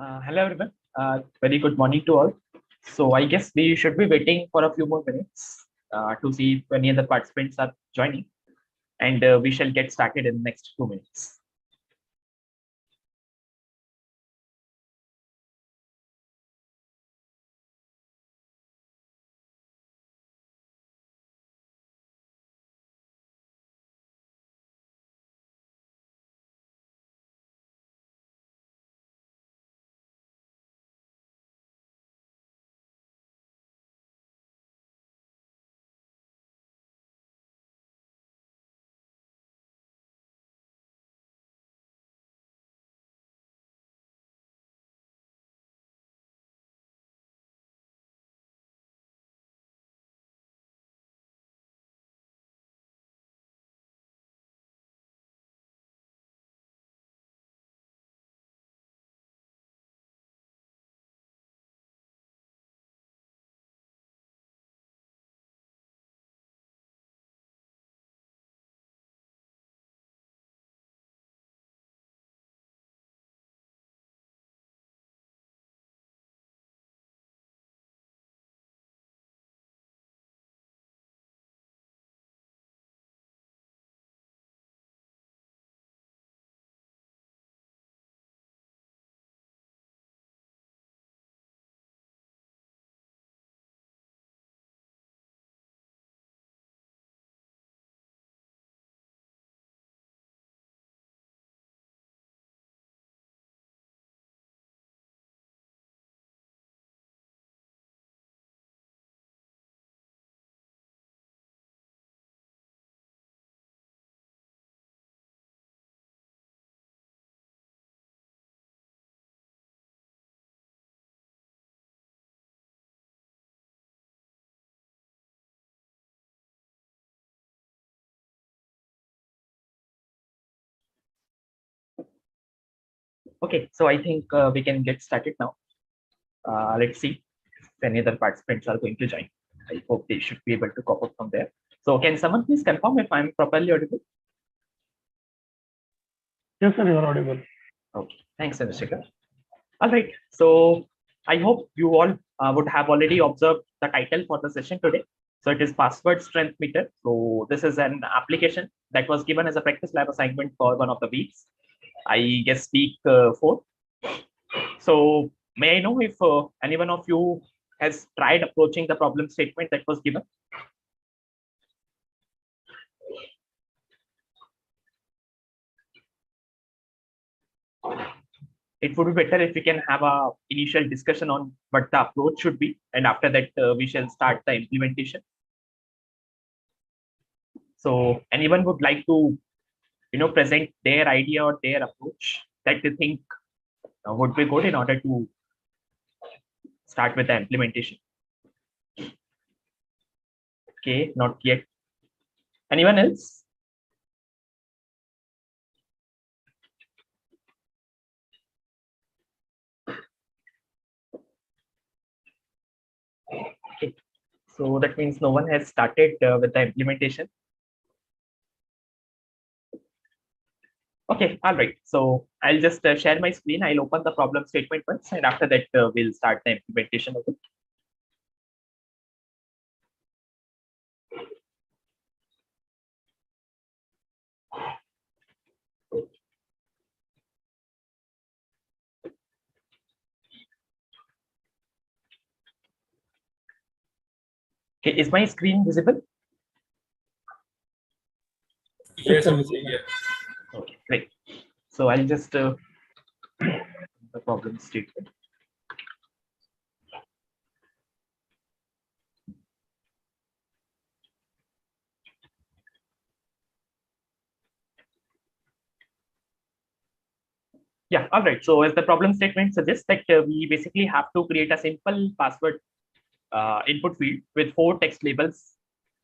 Hello everyone. Very good morning to all. So I guess we should be waiting for a few more minutes to see if any other participants are joining, and we shall get started in the next 2 minutes. Okay, so I think we can get started now. Let's see if any other participants are going to join. I hope they should be able to cop up from there. So can someone please confirm if I'm properly audible? Yes, sir, you are audible. Okay, thanks, Chandrasekhar. All right, so I hope you all would have already observed the title for the session today. So it is password strength meter. So this is an application that was given as a practice lab assignment for one of the weeks. I guess week 4. So may I know if anyone of you has tried approaching the problem statement that was given? It would be better if we can have a initial discussion on what the approach should be, and after that we shall start the implementation. So anyone would like to present their idea or their approach that they think would be good in order to start with the implementation? Okay, not yet. Anyone else? Okay, so that means no one has started with the implementation. Okay, all right. So I'll just share my screen. I'll open the problem statement once, and after that we'll start the implementation of it. Okay, is my screen visible? Yes, sir. Okay, great. So I'll just the problem statement. Yeah, all right. So as the problem statement suggests that we basically have to create a simple password input field with 4 text labels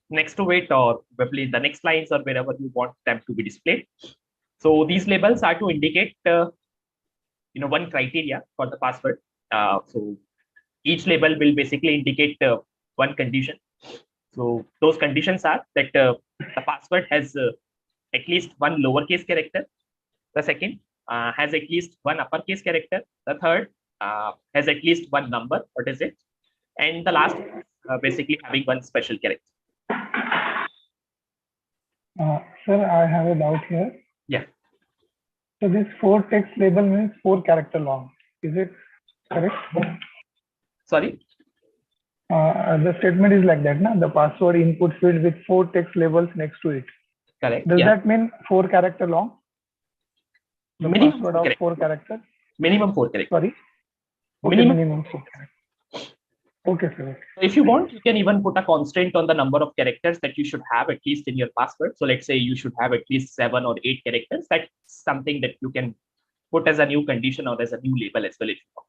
next to it, or probably in the next lines or wherever you want them to be displayed. So these labels are to indicate one criteria for the password. So each label will basically indicate one condition. So those conditions are that the password has at least one lowercase character. The second has at least one uppercase character. The third has at least one number. What is it? And the last basically having one special character. Sir, I have a doubt here. Yeah. So this 4 text label means 4 character long. Is it correct? Sorry. The statement is like that, na? The password input field with 4 text labels next to it. Correct. Does that mean 4 character long? The Minimum password of 4 characters? Minimum 4 characters. Sorry? Okay, minimum 4 characters. Okay, sir. So if you want, you can even put a constant on the number of characters that you should have at least in your password. So let's say you should have at least 7 or 8 characters. That's something that you can put as a new condition or as a new label as well if you want.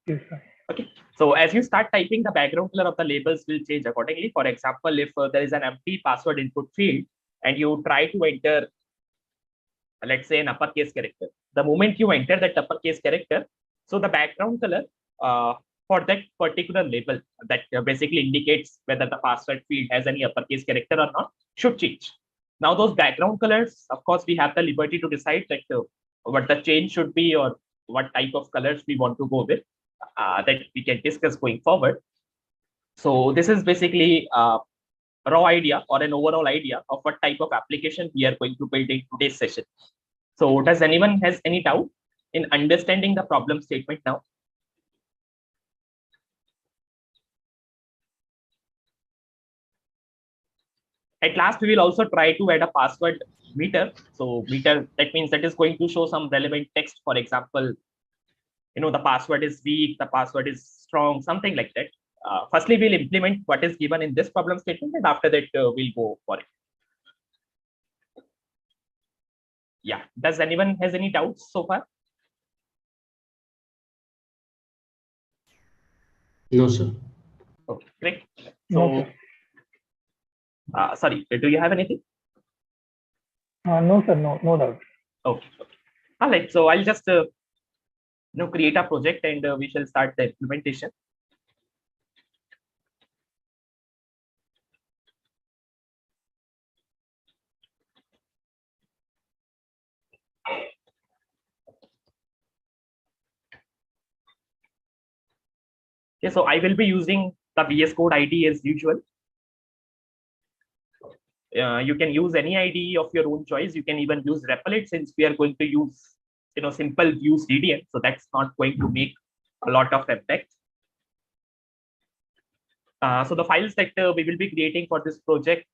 Yes, sir. Okay. So as you start typing, the background color of the labels will change accordingly. For example, if there is an empty password input field and you try to enter, let's say, an uppercase character, the moment you enter that uppercase character, so the background color for that particular label that basically indicates whether the password field has any uppercase character or not should change. Now those background colors, of course, we have the liberty to decide that what the change should be or what type of colors we want to go with. That we can discuss going forward. So this is basically a raw idea or an overall idea of what type of application we are going to build in today's session. So does anyone has any doubt in understanding the problem statement now? At last, we will also try to add a password meter. So meter, that means that is going to show some relevant text. For example, the password is weak, the password is strong, something like that. Firstly, we'll implement what is given in this problem statement, and after that, we'll go for it. Yeah. Does anyone has any doubts so far? No, sir. Okay, great. So, no, sorry, do you have anything? No, sir. No doubt. Okay. All right. So I'll just create a project and we shall start the implementation. Okay, so I will be using the VS Code ID as usual. You can use any ID of your own choice. You can even use Replit since we are going to use simple view CDN. So that's not going to make a lot of impact. So the files that we will be creating for this project,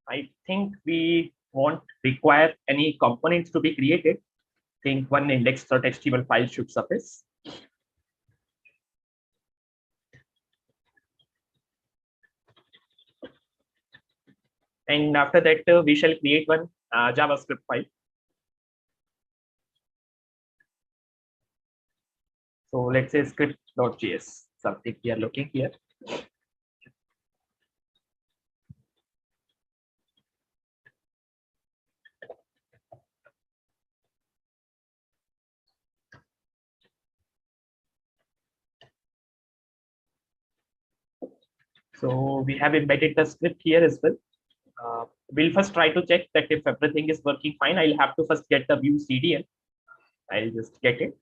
I think we won't require any components to be created. I think one index.html file should suffice. And after that, we shall create one JavaScript file. So let's say script.js, something we are looking here. So we have embedded the script here as well. We'll first try to check that if everything is working fine. I'll have to first get the view CDN. I'll just get it.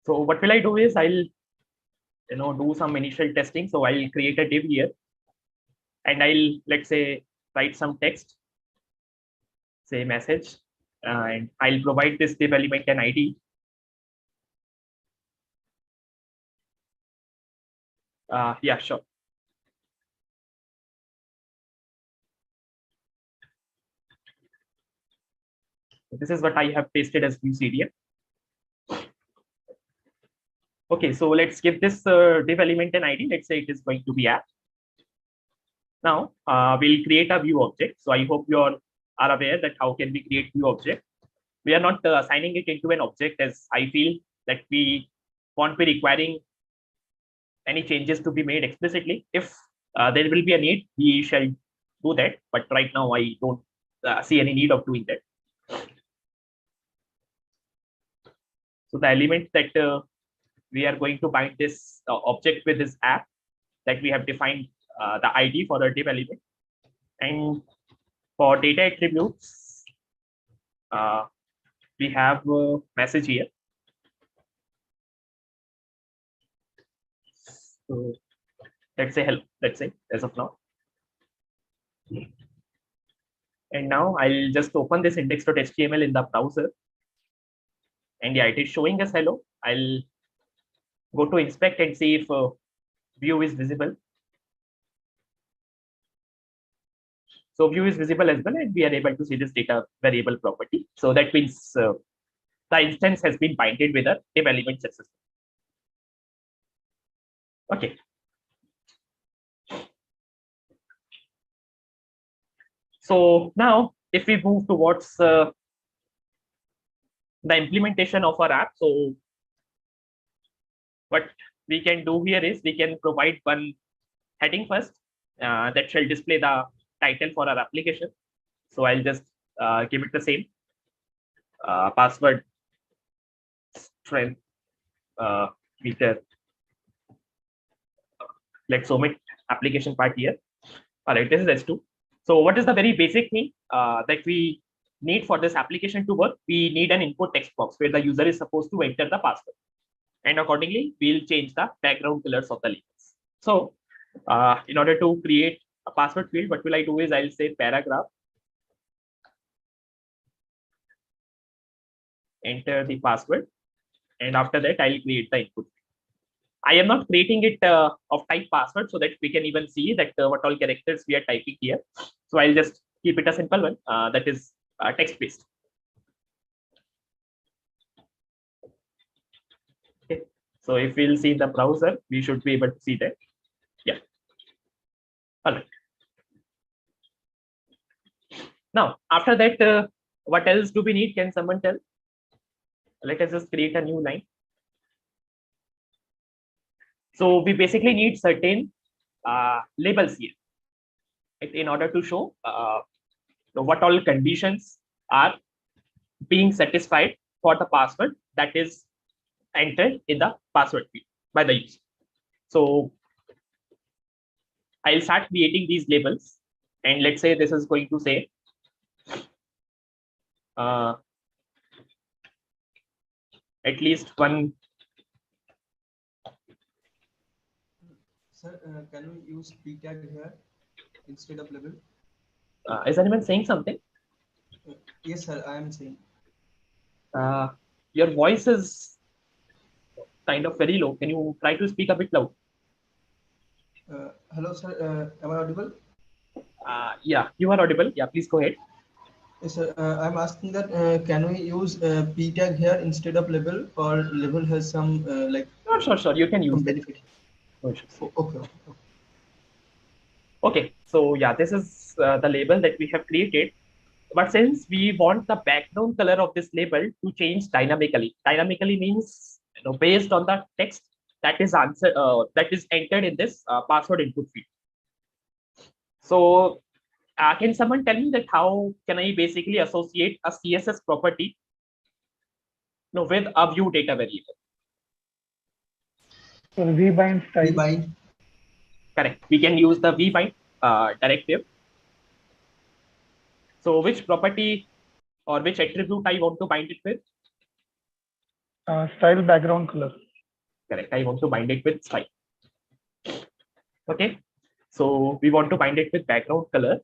So what will I do is I'll do some initial testing. So I'll create a div here and I'll, let's say, write some text, say message, and I'll provide this div element an ID. Yeah, sure. So this is what I have pasted as view CDN. Okay, so let's give this div element an ID. Let's say it is going to be app. Now we'll create a view object. So I hope you all are aware that how can we create view object. We are not assigning it into an object, as I feel that we won't be requiring any changes to be made explicitly. If there will be a need, we shall do that. But right now, I don't see any need of doing that. So the element that we are going to bind this object with this app that we have defined the ID for the div element. And for data attributes, we have a message here. So let's say hello, let's say as of now. And now I'll just open this index.html in the browser. And yeah, it is showing us hello. I'll go to inspect and see if view is visible. So view is visible as well, and we are able to see this data variable property. So that means the instance has been binded with a div element successfully. Okay. So now if we move towards the implementation of our app, so what we can do here is we can provide one heading first that shall display the title for our application. So I'll just give it the same password strength meter. Let's omit application part here. All right, this is S2. So what is the very basic thing that we need for this application to work? We need an input text box where the user is supposed to enter the password. And accordingly, we'll change the background colors of the labels. So in order to create a password field, what will I do is I'll say paragraph, enter the password, and after that I'll create the input. I am not creating it of type password so that we can even see that what all characters we are typing here. So I'll just keep it a simple one that is text based. Okay. So if we'll see in the browser, we should be able to see that. Yeah. All right. Now, after that, what else do we need? Can someone tell? Let us just create a new line. So we basically need certain labels here, right, in order to show what all conditions are being satisfied for the password that is entered in the password field by the user. So I'll start creating these labels, and let's say this is going to say at least one. Sir, can we use p tag here instead of label? Is anyone saying something? Yes, sir, I am saying. Your voice is kind of very low. Can you try to speak a bit loud? Hello, sir. Am I audible? Yeah, you are audible. Yeah, please go ahead. Yes, sir. I'm asking that can we use p tag here instead of label, or label has some like Sure. You can use some that. benefit. No issues. Okay. Okay, so yeah, this is the label that we have created. But since we want the background color of this label to change dynamically means based on the text that is entered in this password input field. So can someone tell me that how can I basically associate a CSS property with a view data variable? So vbind style. Vbind. Correct. We can use the vbind directive. So which property or which attribute I want to bind it with? Style background color. Correct. I want to bind it with style. Okay. So we want to bind it with background color.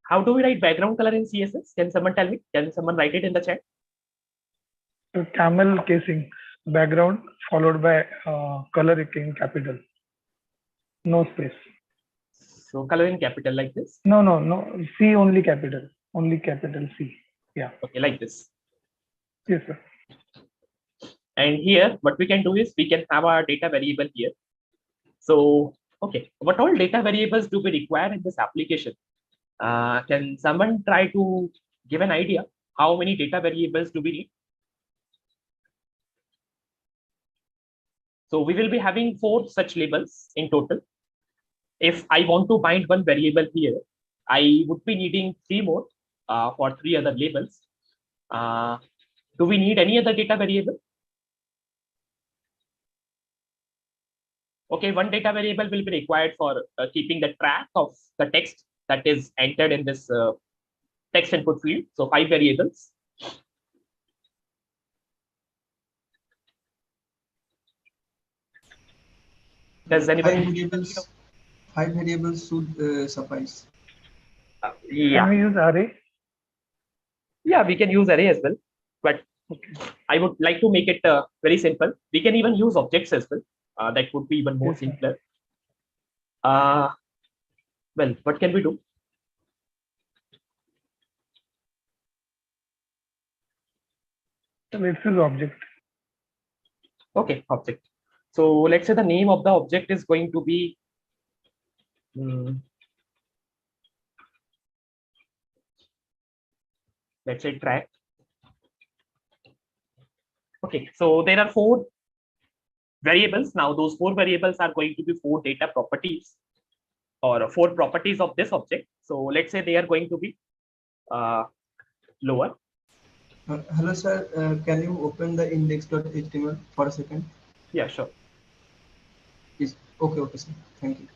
How do we write background color in CSS? Can someone tell me? Can someone write it in the chat? So camel casing background followed by color in capital. No space. So color in capital like this? No. C only capital. Only capital C. Yeah. Okay, like this. Yes, sir. And here, what we can do is we can have our data variable here. So, okay, what all data variables do we require in this application? Can someone try to give an idea how many data variables do we need? So we will be having 4 such labels in total. If I want to bind one variable here, I would be needing 3 more for 3 other labels. Do we need any other data variable? Okay, one data variable will be required for keeping the track of the text that is entered in this text input field. So 5 variables. Does anybody? 5 variables should suffice. Yeah. Can we use array? Yeah, we can use array as well, but I would like to make it very simple. We can even use objects as well. That would be even more Yes, sir. simpler. Well, what can we do? So let's use object. Okay, object. So let's say the name of the object is going to be let's say track. Okay, so there are 4 variables. Now those 4 variables are going to be 4 data properties or 4 properties of this object. So let's say they are going to be lower. Hello, sir. Can you open the index.html for a second? Yeah, sure. Yes. Okay, sir. Thank you.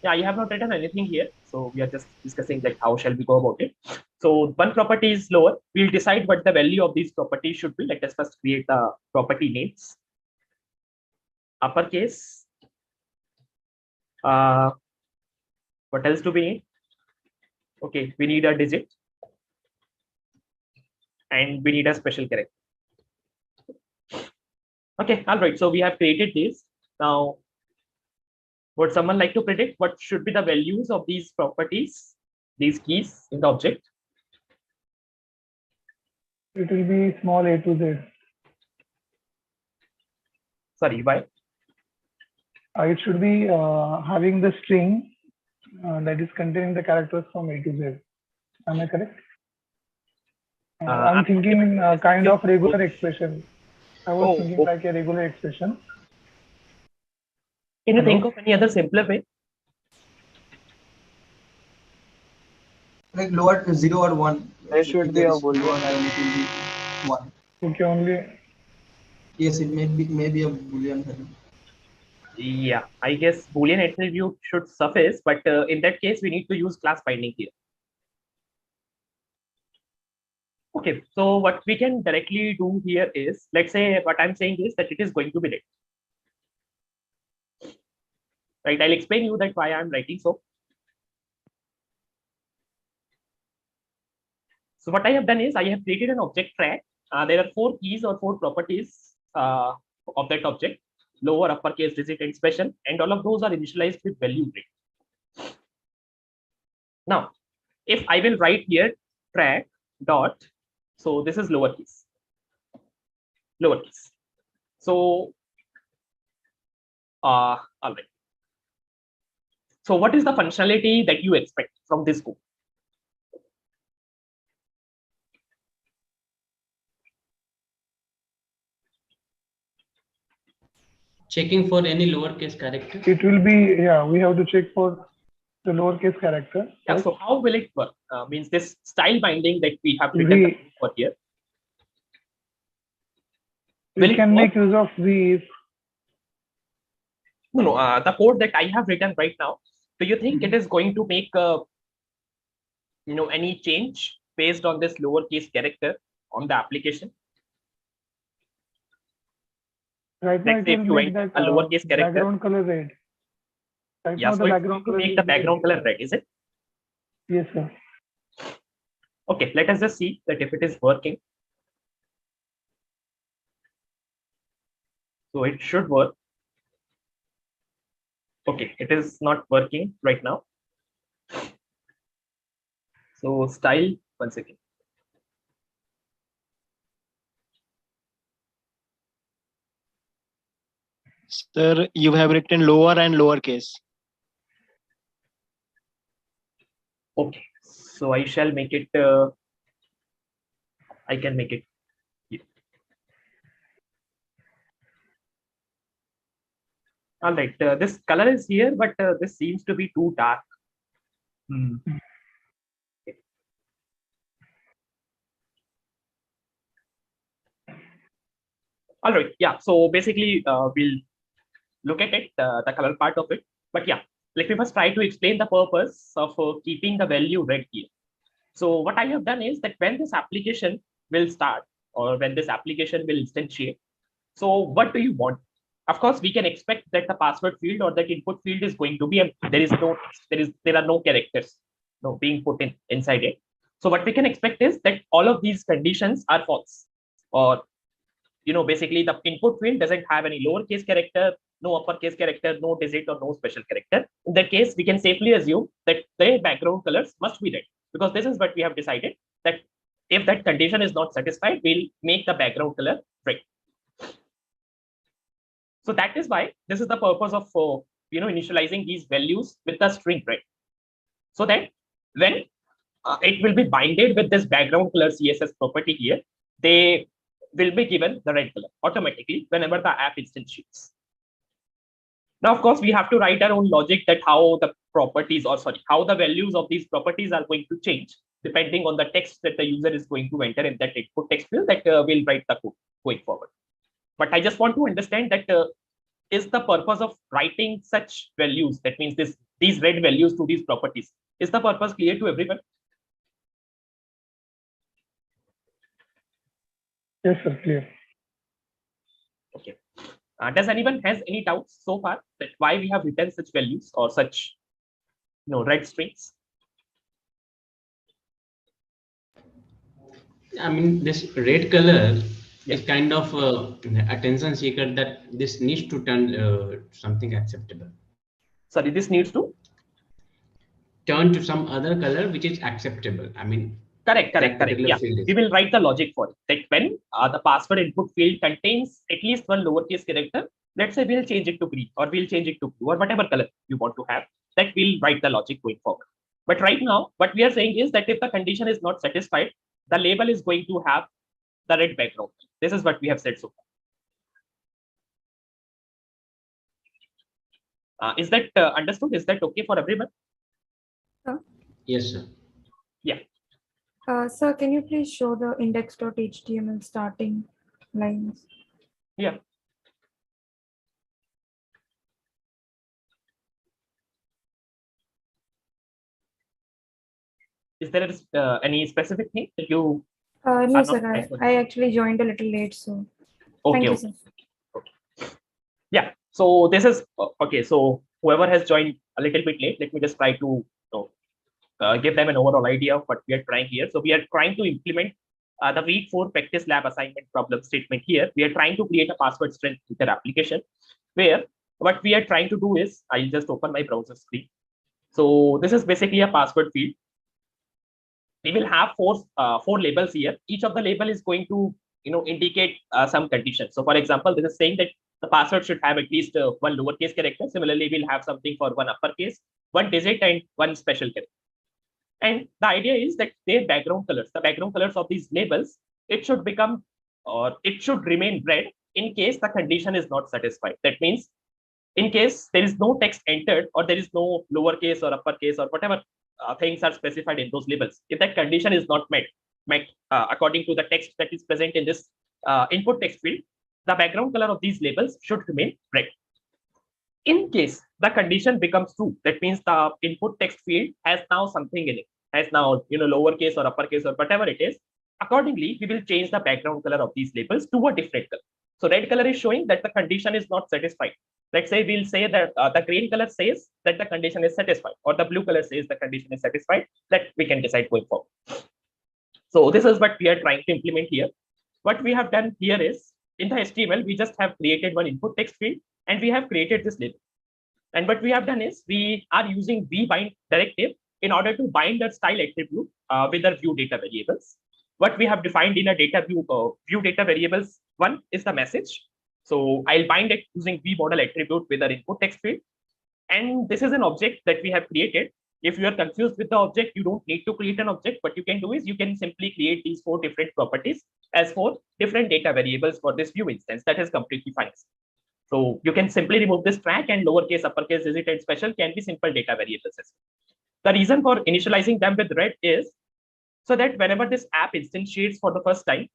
Yeah, I have not written anything here. So we are just discussing like how shall we go about it. So one property is lower. We'll decide what the value of these properties should be. Let us first create the property names. Uppercase. What else do we need? Okay, we need a digit. And we need a special character. Okay, all right. So we have created this. Now, would someone like to predict what should be the values of these properties, these keys in the object? It will be small a to z. Sorry, why? It should be having the string that is containing the characters from a to z. Am I correct? I'm thinking kind of regular expression. I was thinking like a regular expression. Can you think of any other simpler way? Like lower 0 or 1. There should be a boolean. And it will be 1. Okay, only. Yes, it may be a boolean value. Yeah, I guess Boolean attribute should suffice, but in that case, we need to use class binding here. Okay, so what we can directly do here is, let's say what I'm saying is that it is going to be red. Right, I'll explain you that why I'm writing so. So what I have done is I have created an object track. There are 4 keys or 4 properties of that object: lower, uppercase, digit, and special, and all of those are initialized with value grid. Now, if I will write here track dot, so this is lowercase. So, all right. So what is the functionality that you expect from this code? Checking for any lowercase character. It will be, yeah, we have to check for the lowercase character. Yeah, right? so how will it work? Means this style binding that we have written for here. We can make use of these. No, the code that I have written right now, do you think it is going to make any change based on this lowercase character on the application? Right now, Let's say if you enter a lowercase character. Background color red. Right Yeah, now, so the it's going background to color make is the background color red, is it? Yes, sir. Okay, let us just see that if it is working. So it should work. Okay, it is not working right now. So style, one second. Sir, you have written lower and lowercase. Okay, so I shall make it, I can make it here. All right, this color is here, but this seems to be too dark. Hmm. All right, yeah. So basically, we'll look at it, the color part of it. But yeah, let me first try to explain the purpose of keeping the value red here. So what I have done is that when this application will start or when this application will instantiate, so what do you want? Of course, we can expect that the password field or that input field is going to be empty. There is no text. There are no characters being put in inside it. So what we can expect is that all of these conditions are false, or basically the input field doesn't have any lowercase character, no uppercase character, no digit or no special character. In that case, we can safely assume that the background colors must be red, because this is what we have decided, that if that condition is not satisfied, we'll make the background color red. So that is why this is the purpose of initializing these values with the string red, so that when it will be binded with this background color CSS property here, they will be given the red color automatically whenever the app instantiates. Now, of course, we have to write our own logic that how the properties, or sorry, how the values of these properties are going to change depending on the text that the user is going to enter in that input text field that will write the code going forward. But I just want to understand that is the purpose of writing such values, that means these red values to these properties, is the purpose clear to everyone? Yes, sir, clear. Okay. Does anyone has any doubts so far that why we have written such values or such red strings? I mean, this red color is kind of attention seeker, that this needs to turn something acceptable. Sorry, this needs to turn to some other color which is acceptable. I mean, correct. Yeah, we will write the logic for it, that when the password input field contains at least one lowercase character, let's say we'll change it to green, or we'll change it to blue, or whatever color you want to have, that we'll write the logic going forward. But right now, what we are saying is that if the condition is not satisfied, the label is going to have the red background. This is what we have said so far. Is that understood? Is that okay for everyone? Yes, sir. Yeah. Sir, can you please show the index.html starting lines? Yeah. Is there any specific thing that you? No, sir. I actually joined a little late, so okay, thank you, okay. sir. Okay. Yeah. So this is okay. So whoever has joined a little bit late, let me just try to give them an overall idea of what we are trying here. So we are trying to implement the week 4 practice lab assignment problem statement here. We are trying to create a password strength filter application, where what we are trying to do is, I'll just open my browser screen. So this is basically a password field. We will have four labels here. Each of the label is going to indicate some condition. So for example, this is saying that the password should have at least one lowercase character. Similarly, we'll have something for one uppercase, one digit, and one special character. And the idea is that their background colors, the background colors of these labels, it should become, or it should remain red in case the condition is not satisfied. That means in case there is no text entered, or there is no lowercase or uppercase or whatever things are specified in those labels, if that condition is not met according to the text that is present in this input text field, the background color of these labels should remain red. In case the condition becomes true, that means the input text field has now something in it, has now lowercase or uppercase or whatever it is. Accordingly, we will change the background color of these labels to a different color. So red color is showing that the condition is not satisfied. Let's say we'll say that the green color says that the condition is satisfied, or the blue color says the condition is satisfied. That we can decide going forward. So this is what we are trying to implement here. What we have done here is, in the HTML, we just have created one input text field, and we have created this label. And what we have done is, we are using vbind directive in order to bind the style attribute with the view data variables. What we have defined in a data view data variables, one is the message. So I'll bind it using vmodel attribute with our input text field. And this is an object that we have created. If you are confused with the object, you don't need to create an object. What you can do is, you can simply create these 4 different properties as 4 different data variables for this view instance. That is completely fine. So you can simply remove this track, and lowercase, uppercase, digit, and special can be simple data variables. The reason for initializing them with red is so that whenever this app instantiates for the first time,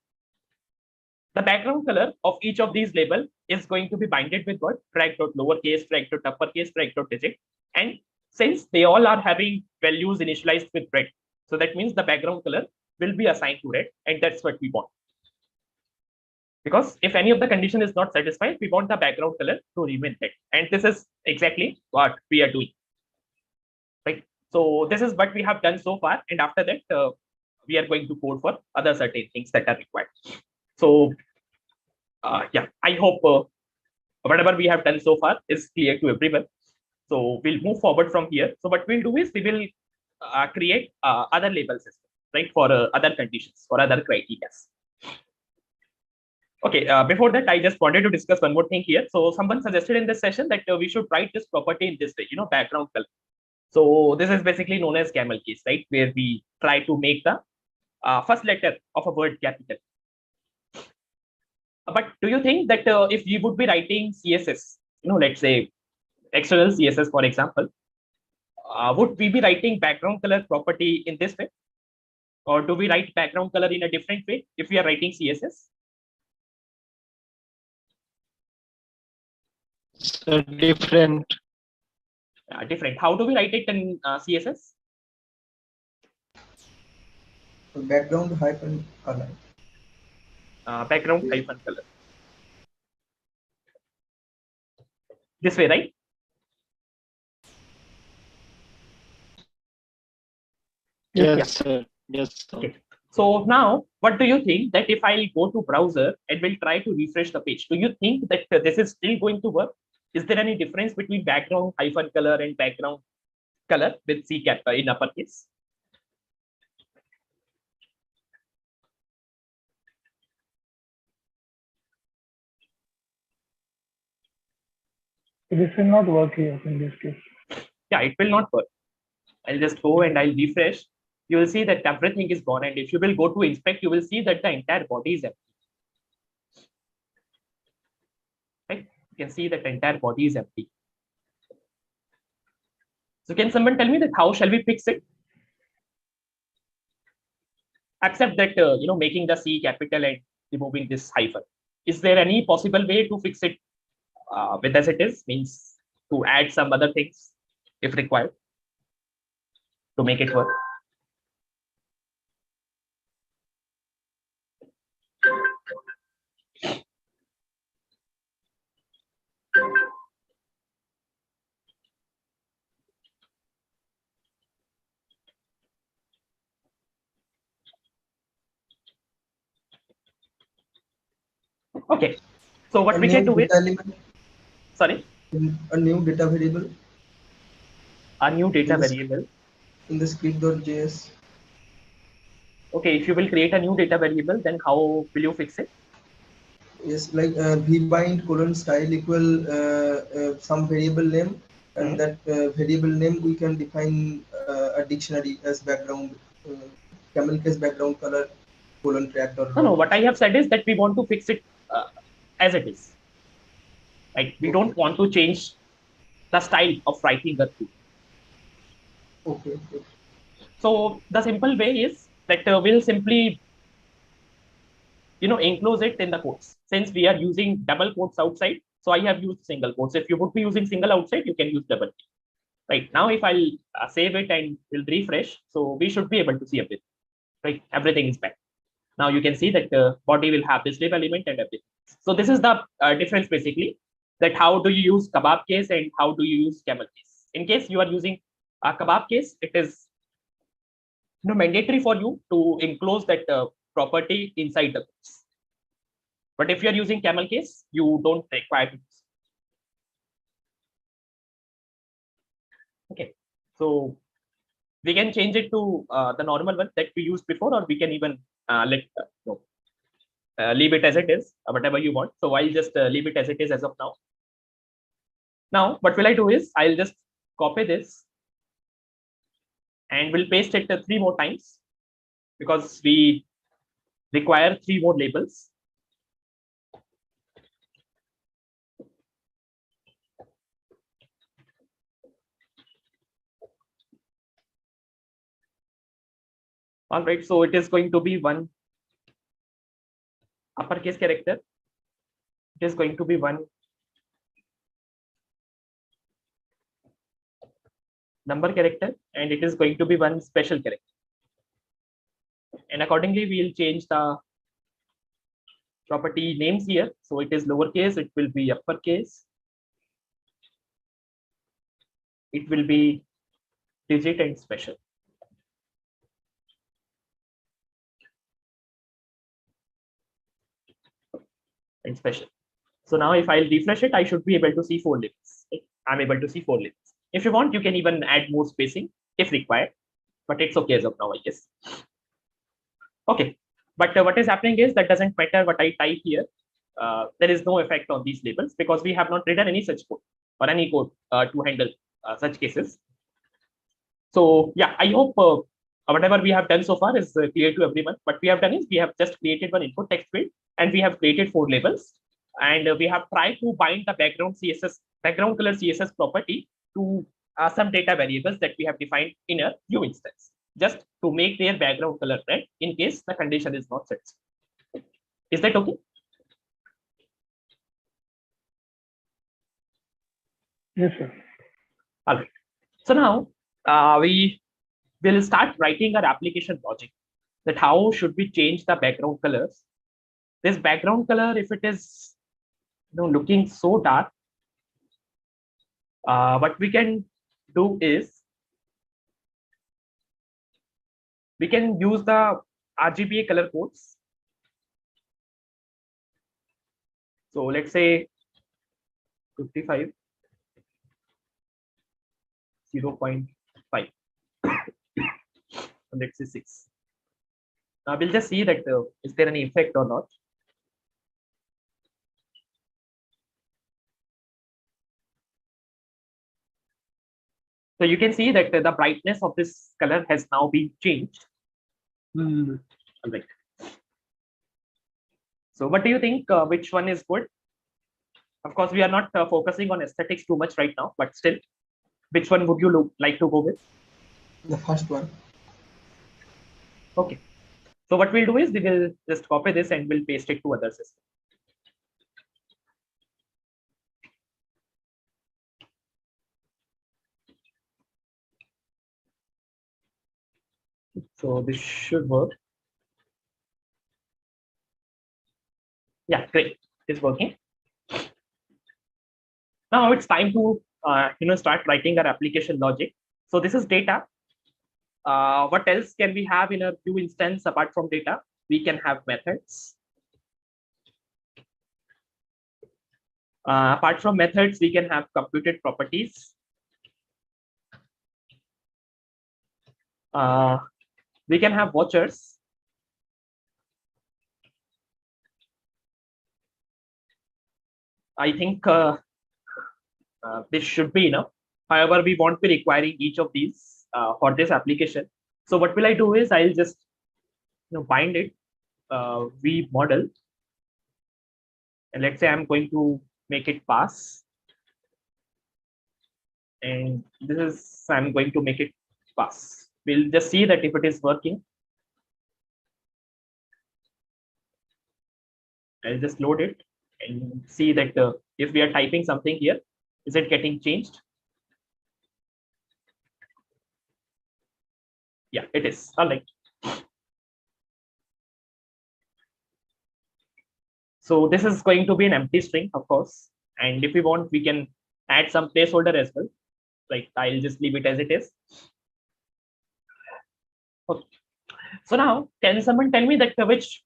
the background color of each of these label is going to be binded with what? Track.lowercase, track.uppercase, track.digit. And since they all are having values initialized with red, so that means the background color will be assigned to red, and that's what we want. Because if any of the condition is not satisfied, we want the background color to remain red. And this is exactly what we are doing. Right. So this is what we have done so far. And after that, we are going to code for other certain things that are required. So yeah, I hope whatever we have done so far is clear to everyone. So we'll move forward from here. So what we'll do is we will create other label systems, right, for other conditions, for other criteria. Okay, before that, I just wanted to discuss one more thing here. So someone suggested in this session that we should write this property in this way, background color. So this is basically known as camel case, right, where we try to make the first letter of a word capital. But do you think that if you would be writing CSS, let's say external CSS, for example, would we be writing background color property in this way? Or do we write background color in a different way if we are writing CSS? So different. Different. How do we write it in CSS? Background hyphen color. Background hyphen color. This way, right? Yes, sir. Yes, sir. Okay. So now, what do you think that if I go to browser and will try to refresh the page, do you think that this is still going to work? Is there any difference between background hyphen color and background color with C cap in uppercase? This will not work here in this case. Yeah, it will not work. I'll just go and I'll refresh. You will see that everything is gone. And if you will go to inspect, you will see that the entire body is empty. Right? You can see that the entire body is empty. So can someone tell me that how shall we fix it? Except that, making the C capital and removing this hyphen. Is there any possible way to fix it with as it is? Means to add some other things if required to make it work. Okay, so what we can do is, sorry, a new data variable. A new data variable in the script.js. Okay, if you will create a new data variable, then how will you fix it? Yes, like vbind colon style equal some variable name, and that variable name we can define a dictionary as background, camel case background color colon track. No, what I have said is that we want to fix it as it is. Like we don't want to change the style of writing the code. Okay. So the simple way is that we'll simply, enclose it in the quotes. Since we are using double quotes outside, so I have used single quotes. If you would be using single outside, you can use double. Right now, if I'll save it and will refresh, so we should be able to see everything. Right, everything is back. Now you can see that the body will have this div element and everything. So this is the difference basically. That how do you use kebab case and how do you use camel case? In case you are using a kebab case, it is mandatory for you to enclose that property inside the quotes. But if you are using camel case, you don't require to. Okay, so we can change it to the normal one that we used before, or we can even leave it as it is, whatever you want. So I'll just leave it as it is as of now. Now, what will I do is I'll just copy this and we'll paste it 3 more times because we require 3 more labels. All right, so it is going to be one uppercase character. It is going to be one number character, and it is going to be one special character. And accordingly, we'll change the property names here. So it is lowercase, it will be uppercase. It will be digit and special. And special. So now if I'll refresh it, I should be able to see 4 limits. I'm able to see 4 limits. If you want, you can even add more spacing if required, but it's okay as of now, I guess. Okay, but what is happening is that doesn't matter what I type here. There is no effect on these labels because we have not written any such code or any code to handle such cases. So yeah, I hope whatever we have done so far is clear to everyone. What we have done is we have just created one input text field and we have created 4 labels, and we have tried to bind the background color CSS property to some data variables that we have defined in a view instance, just to make their background color red in case the condition is not satisfied. Is that okay? Yes, sir. All right. So now we will start writing our application logic, that how should we change the background colors. This background color, if it is looking so dark, what we can do is we can use the RGBA color codes. So let's say 55 0.5 and let's say 6. Now we'll just see that is there any effect or not. So you can see that the brightness of this color has now been changed. All right. So what do you think? Which one is good? Of course, we are not focusing on aesthetics too much right now, but still, which one would you like to go with? The first one. Okay. So what we'll do is we will just copy this and we'll paste it to other systems. So this should work. Yeah, great. It's working. Now it's time to start writing our application logic. So this is data. What else can we have in a view instance apart from data? We can have methods. Apart from methods, we can have computed properties. We can have watchers. I think this should be enough. However, we won't be requiring each of these for this application. So what will I do is I'll just bind it v model, and let's say I'm going to make it pass, and this is I'm going to make it pass. We'll just see that if it is working. I'll just load it and see that if we are typing something here, is it getting changed? Yeah, it is. All right. So this is going to be an empty string, of course. And if we want, we can add some placeholder as well. Like I'll just leave it as it is. Okay. So now, can someone tell me that which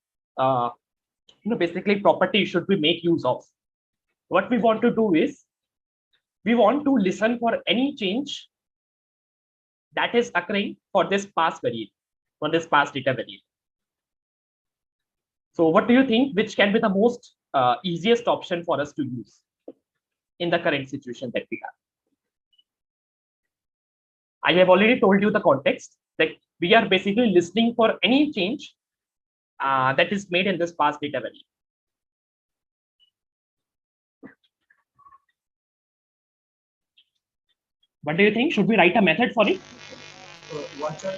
basically property should we make use of? What we want to do is we want to listen for any change that is occurring for this pass variable, for this pass data variable. So what do you think, which can be the most easiest option for us to use in the current situation that we have? I have already told you the context, that we are basically listening for any change that is made in this pass data variable. What do you think? Should we write a method for it? Watcher.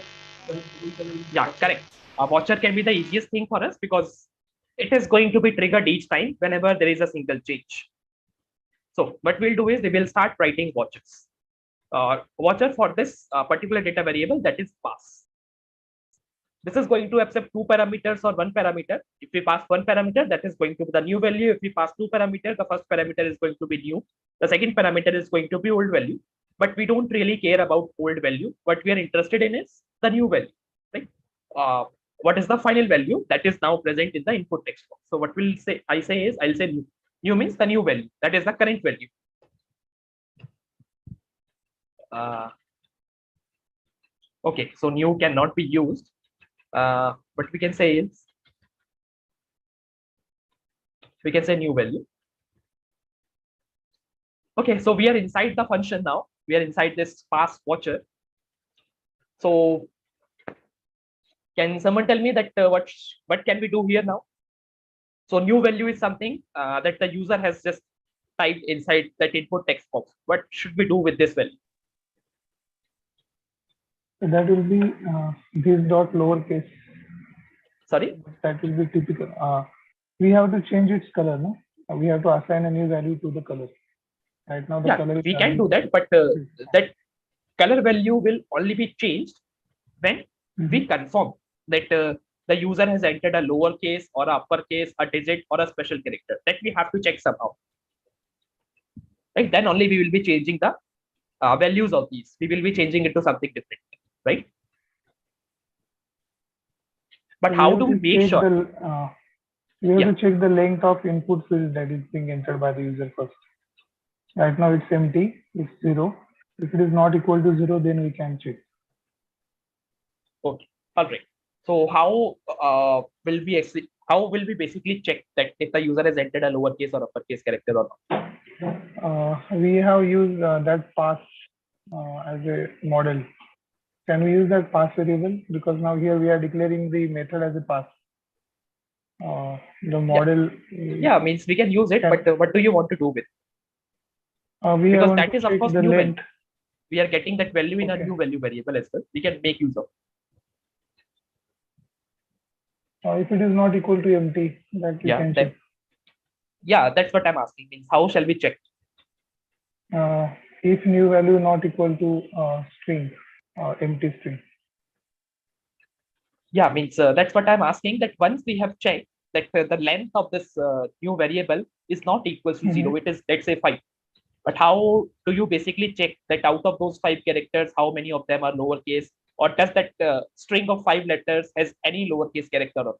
Yeah, correct. A watcher can be the easiest thing for us because it is going to be triggered each time whenever there is a single change. So what we'll do is we will start writing watchers. Watcher for this particular data variable, that is pass. This is going to accept two parameters or one parameter. If we pass one parameter, that is going to be the new value. If we pass two parameters, the first parameter is going to be new. The second parameter is going to be old value. But we don't really care about old value. What we are interested in is the new value. Right? What is the final value that is now present in the input text box? So what will say? I'll say new. New means the new value. That is the current value. Okay, so new cannot be used. What we can say is we can say new value. Okay, so we are inside the function now. We are inside this pass watcher. So can someone tell me that what can we do here now? So new value is something that the user has just typed inside that input text box. What should we do with this value? So that will be this dot lowercase. Sorry? That will be typical. We have to change its color, no? We have to assign a new value to the color. Right now, the color is we can do that, but that color value will only be changed when we confirm that the user has entered a lowercase or a uppercase, a digit, or a special character. That we have to check somehow. Right? Then only we will be changing the values of these. We will be changing it to something different, right? But how do we make sure? We have to check the length of input field that is being entered by the user first. Right now it's empty, it's 0. If it is not equal to 0, then we can check. Okay, all right. So how will we basically check that if the user has entered a lowercase or uppercase character or not? We have used that pass as a model. Can we use that pass variable? Because now here we are declaring the method as a pass. The model. Yeah, means we can use it, but what do you want to do with? Because that is of course new value. We are getting that value in a new value variable as well. We can make use of. If it is not equal to empty, that we can check. Yeah, that's what I'm asking. Means how shall we check? If new value not equal to string or empty string. Yeah, means that's what I'm asking. That once we have checked that the length of this new variable is not equal to 0, it is, let's say, 5. But how do you basically check that out of those 5 characters, how many of them are lowercase, or does that string of 5 letters has any lowercase character or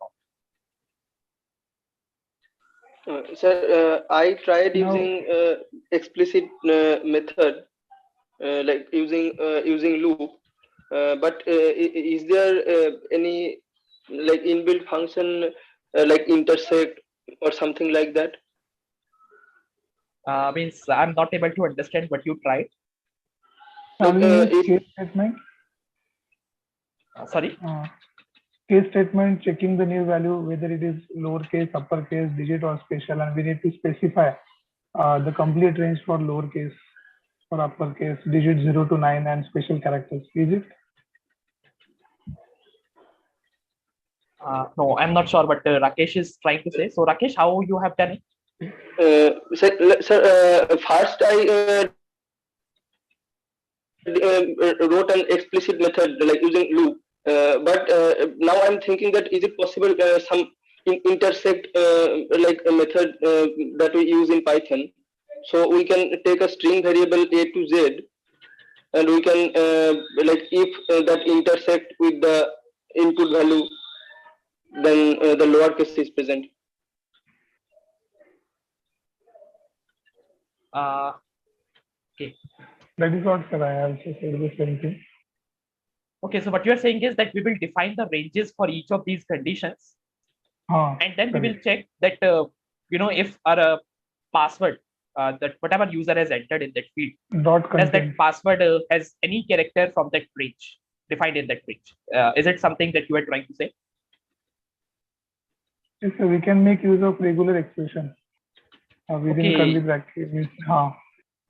not? Sir, I tried using explicit method, like using loop. But is there any like inbuilt function like intersect or something like that? Means I'm not able to understand what you tried. Case statement. Sorry. Case statement checking the new value whether it is lowercase, uppercase, digit, or special, and we need to specify the complete range for lowercase, for uppercase, digit 0 to 9, and special characters. Is it? No, I'm not sure what Rakesh is trying to say. So Rakesh, how you have done it? Sir, first I wrote an explicit method like using loop, but now I'm thinking that is it possible some intersect like a method that we use in Python, so we can take a string variable a to z, and we can like if that intersect with the input value, then the lowercase is present. Okay. That is what, sir, I also said the same thing. Okay, so what you are saying is that we will define the ranges for each of these conditions, and then we will check that if our password that whatever user has entered in that field, does that password has any character from that range defined in that range. Is it something that you are trying to say? Yes, so we can make use of regular expression within curly brackets.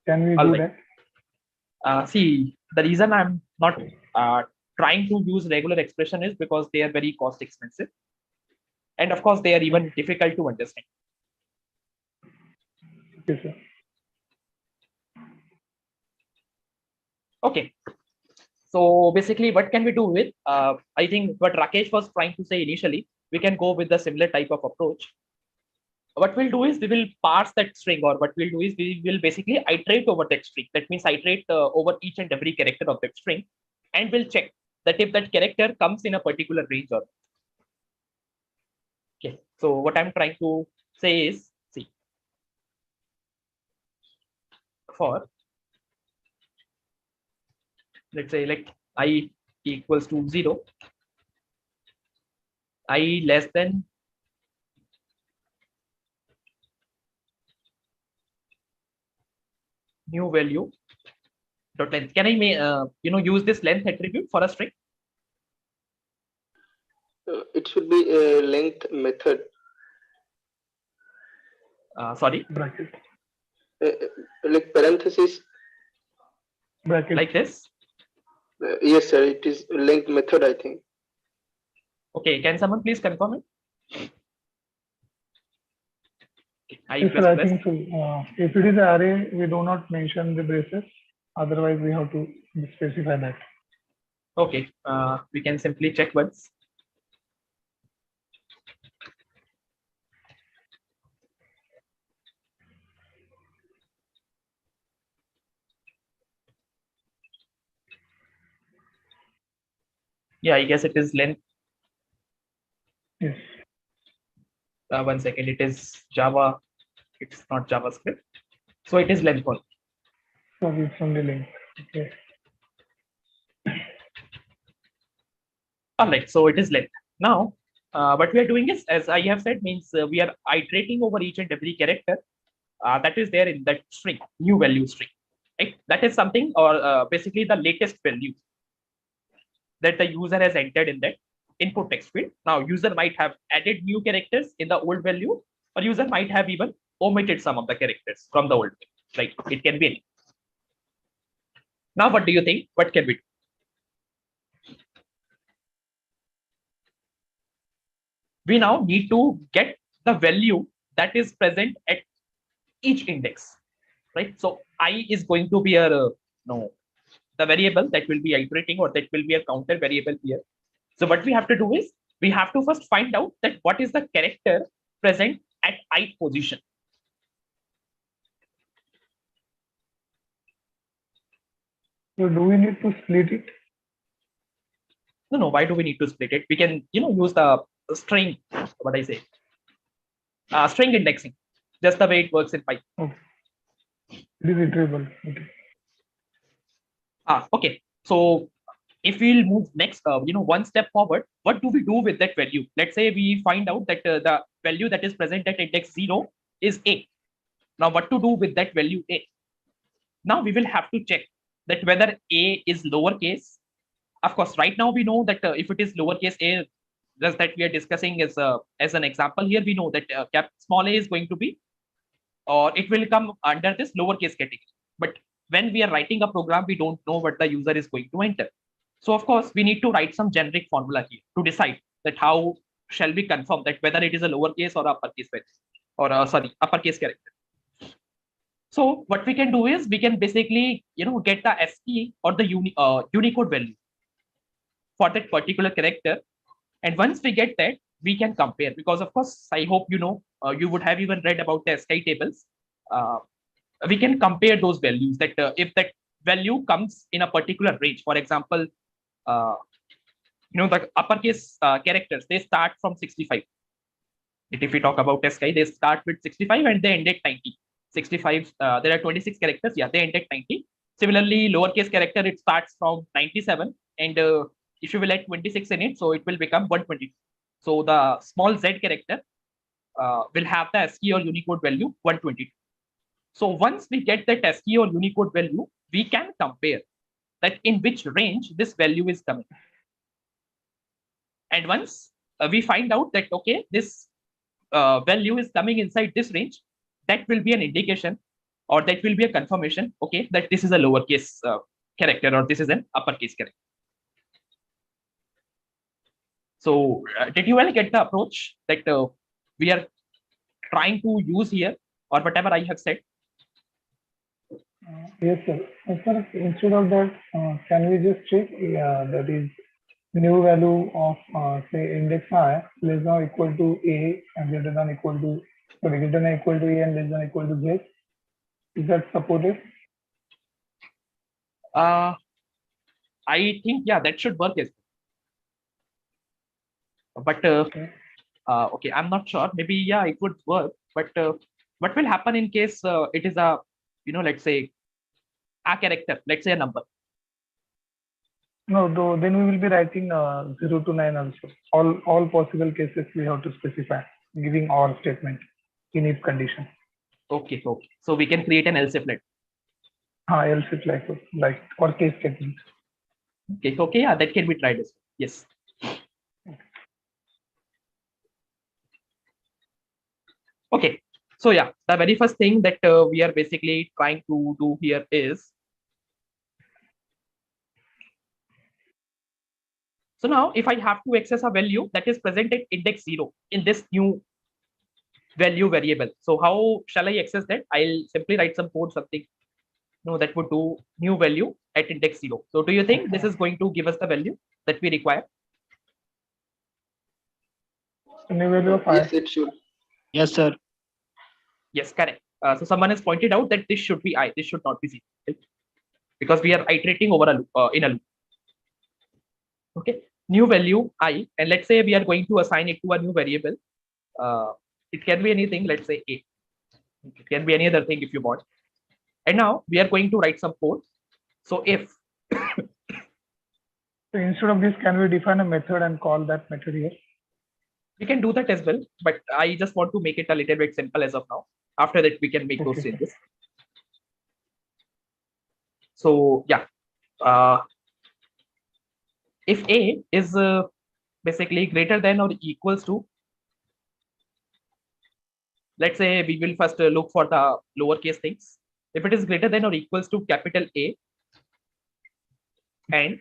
Can we do that? See, the reason I'm not trying to use regular expression is because they are very cost expensive. And of course, they are even difficult to understand. Okay, sir. Okay. So basically, what can we do with, I think what Rakesh was trying to say initially, we can go with the similar type of approach. What we'll do is we will parse that string, or what we'll do is we will basically iterate over that string. That means iterate over each and every character of that string, and we'll check that if that character comes in a particular range or not. Okay. So what I'm trying to say is, see, for let's say like I equals to 0, I less than new value dot length. Can I use this length attribute for a string? It should be a length method. Sorry, Bracket. Like parenthesis. Bracket. like this. Yes, sir. It is length method, I think. Okay, can someone please confirm it? Yes, sir, I think so. If it is an array, we do not mention the braces. Otherwise, we have to specify that. Okay, we can simply check once. Yeah, I guess it is length. Yes. 1 second, it is Java. It's not JavaScript. So it is length one. So it's only length. Okay. All right, so it is length. Now, what we are doing is, as I have said, means we are iterating over each and every character that is there in that string, new value string. Right? That is something, or basically the latest value that the user has entered in that input text field. Now, user might have added new characters in the old value, or user might have even omitted some of the characters from the old value. Right? It can be any. Now, what do you think? What can we do? We now need to get the value that is present at each index, right? So I is going to be the variable that will be iterating, or that will be a counter variable here. So what we have to do is we have to first find out that what is the character present at ith position. So do we need to split it? No. Why do we need to split it? We can, use the string. What I say, string indexing, just the way it works in Python. Okay. It is iterable. Okay. Okay. So if we'll move next, one step forward, what do we do with that value? Let's say we find out that the value that is present at index 0 is A. Now, what to do with that value A? Now we will have to check that whether A is lowercase. Of course, right now we know that if it is lowercase a, just that we are discussing as an example here, we know that small a is going to be, or it will come under this lowercase category. But when we are writing a program, we don't know what the user is going to enter. So of course, we need to write some generic formula here to decide that how shall we confirm that whether it is a lowercase or uppercase value, or uppercase character. So what we can do is we can basically get the ASCII or the Unicode value for that particular character, and once we get that, we can compare, because of course I hope you would have even read about the ASCII tables. We can compare those values, that if that value comes in a particular range. For example, the uppercase characters, they start from 65. If we talk about ASCII, they start with 65 and they end at 90. 65, there are 26 characters, yeah, they end at 90. Similarly, lowercase character, it starts from 97, and if you will add 26 in it, so it will become 120. So the small z character will have the ASCII or Unicode value 122. So once we get that ASCII or Unicode value, we can compare that in which range this value is coming. And once we find out that, okay, this value is coming inside this range, that will be an indication, or that will be a confirmation, okay, that this is a lowercase character, or this is an uppercase character. So did you well get the approach that we are trying to use here, or whatever I have said? Yes, sir. Sir, instead of that, can we just check that is new value of say index I less than or equal to A and greater than equal to greater than equal to A and less than equal to Z? Is that supported? I think yeah, that should work as well. But okay, I'm not sure. Maybe yeah, it would work. But what will happen in case it is a let's say a character, let's say a number? No, though then we will be writing 0 to 9 also. All possible cases we have to specify, giving OR statement in if condition. Okay, so we can create an else if let. Else if like or case statement. Okay, yeah, that can be tried as well. Yes. Okay, so yeah, the very first thing that we are basically trying to do here is, so now if I have to access a value that is present at index 0 in this new value variable, so how shall I access that? I'll simply write some code, something that would do new value at index 0. So do you think this is going to give us the value that we require? New value of Yes, it should. Yes, sir. Yes, correct. So someone has pointed out that this should be I, this should not be 0, right? Because we are iterating over a loop, in a loop. Okay, new value I, and let's say we are going to assign it to a new variable. It can be anything, let's say A. It can be any other thing if you want. And now we are going to write some code. So if So instead of this, can we define a method and call that method here? we can do that as well, but I just want to make it a little bit simple as of now. After that, we can make those changes. So yeah, if A is basically greater than or equals to, let's say we will first look for the lowercase things. If it is greater than or equals to capital A, and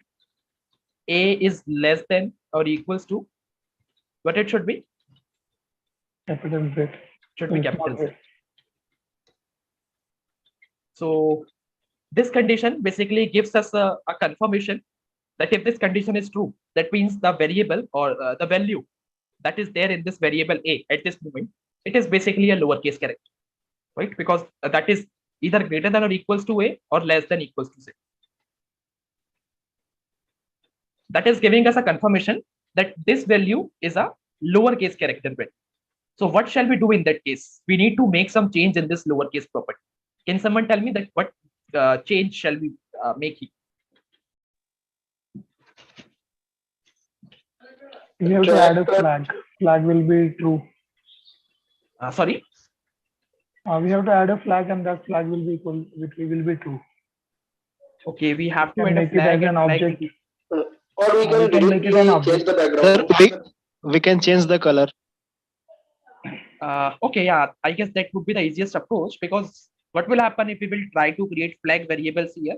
A is less than or equals to what it should be? Capital Z. Should be capital Z. So this condition basically gives us a confirmation that if this condition is true, that means the variable or the value that is there in this variable A at this moment, it is basically a lowercase character, right? Because that is either greater than or equals to A or less than equals to Z. That is giving us a confirmation that this value is a lowercase character value. So what shall we do in that case? We need to make some change in this lowercase property. Can someone tell me that what change shall we make here? We have to add a flag. Flag will be true. Sorry? We have to add a flag, and that flag will be equal. It will be true. Okay, we have to And add a make it flag as and an flag. object. Or we can can make it an directly object. change the Sir, background. we can change the color. Okay, yeah, I guess that would be the easiest approach, because what will happen if we will try to create flag variables here?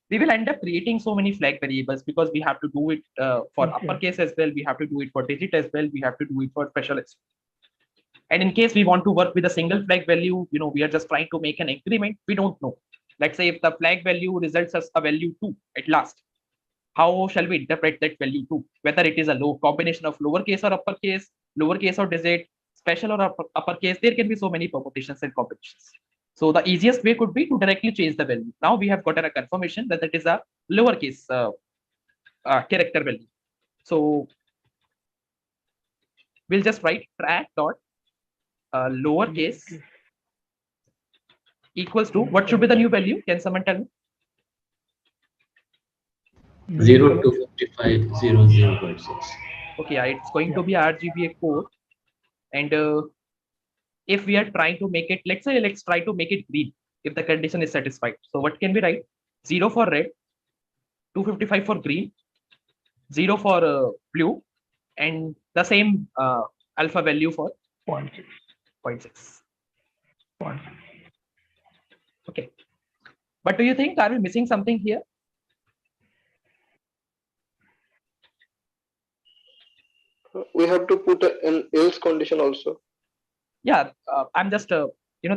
We will end up creating so many flag variables because we have to do it for uppercase as well. We have to do it for digit as well. We have to do it for special as well. And in case we want to work with a single flag value, we are just trying to make an increment. We don't know. Let's say if the flag value results as a value 2 at last, how shall we interpret that value 2? Whether it is a low combination of lowercase or uppercase, lowercase or digit, special or uppercase, there can be so many permutations and combinations. So the easiest way could be to directly change the value. Now we have gotten a confirmation that it is a lowercase character value. So we'll just write track dot lowercase equals to, what should be the new value? Can someone tell me? 0 to 5500.6. Okay, it's going to be RGBA code. And if we are trying to make it, let's try to make it green if the condition is satisfied. So what can we write? 0 for red, 255 for green, 0 for blue, and the same alpha value for 0.6. Okay. But do you think, are we missing something here? we have to put an else condition also. Yeah, I'm just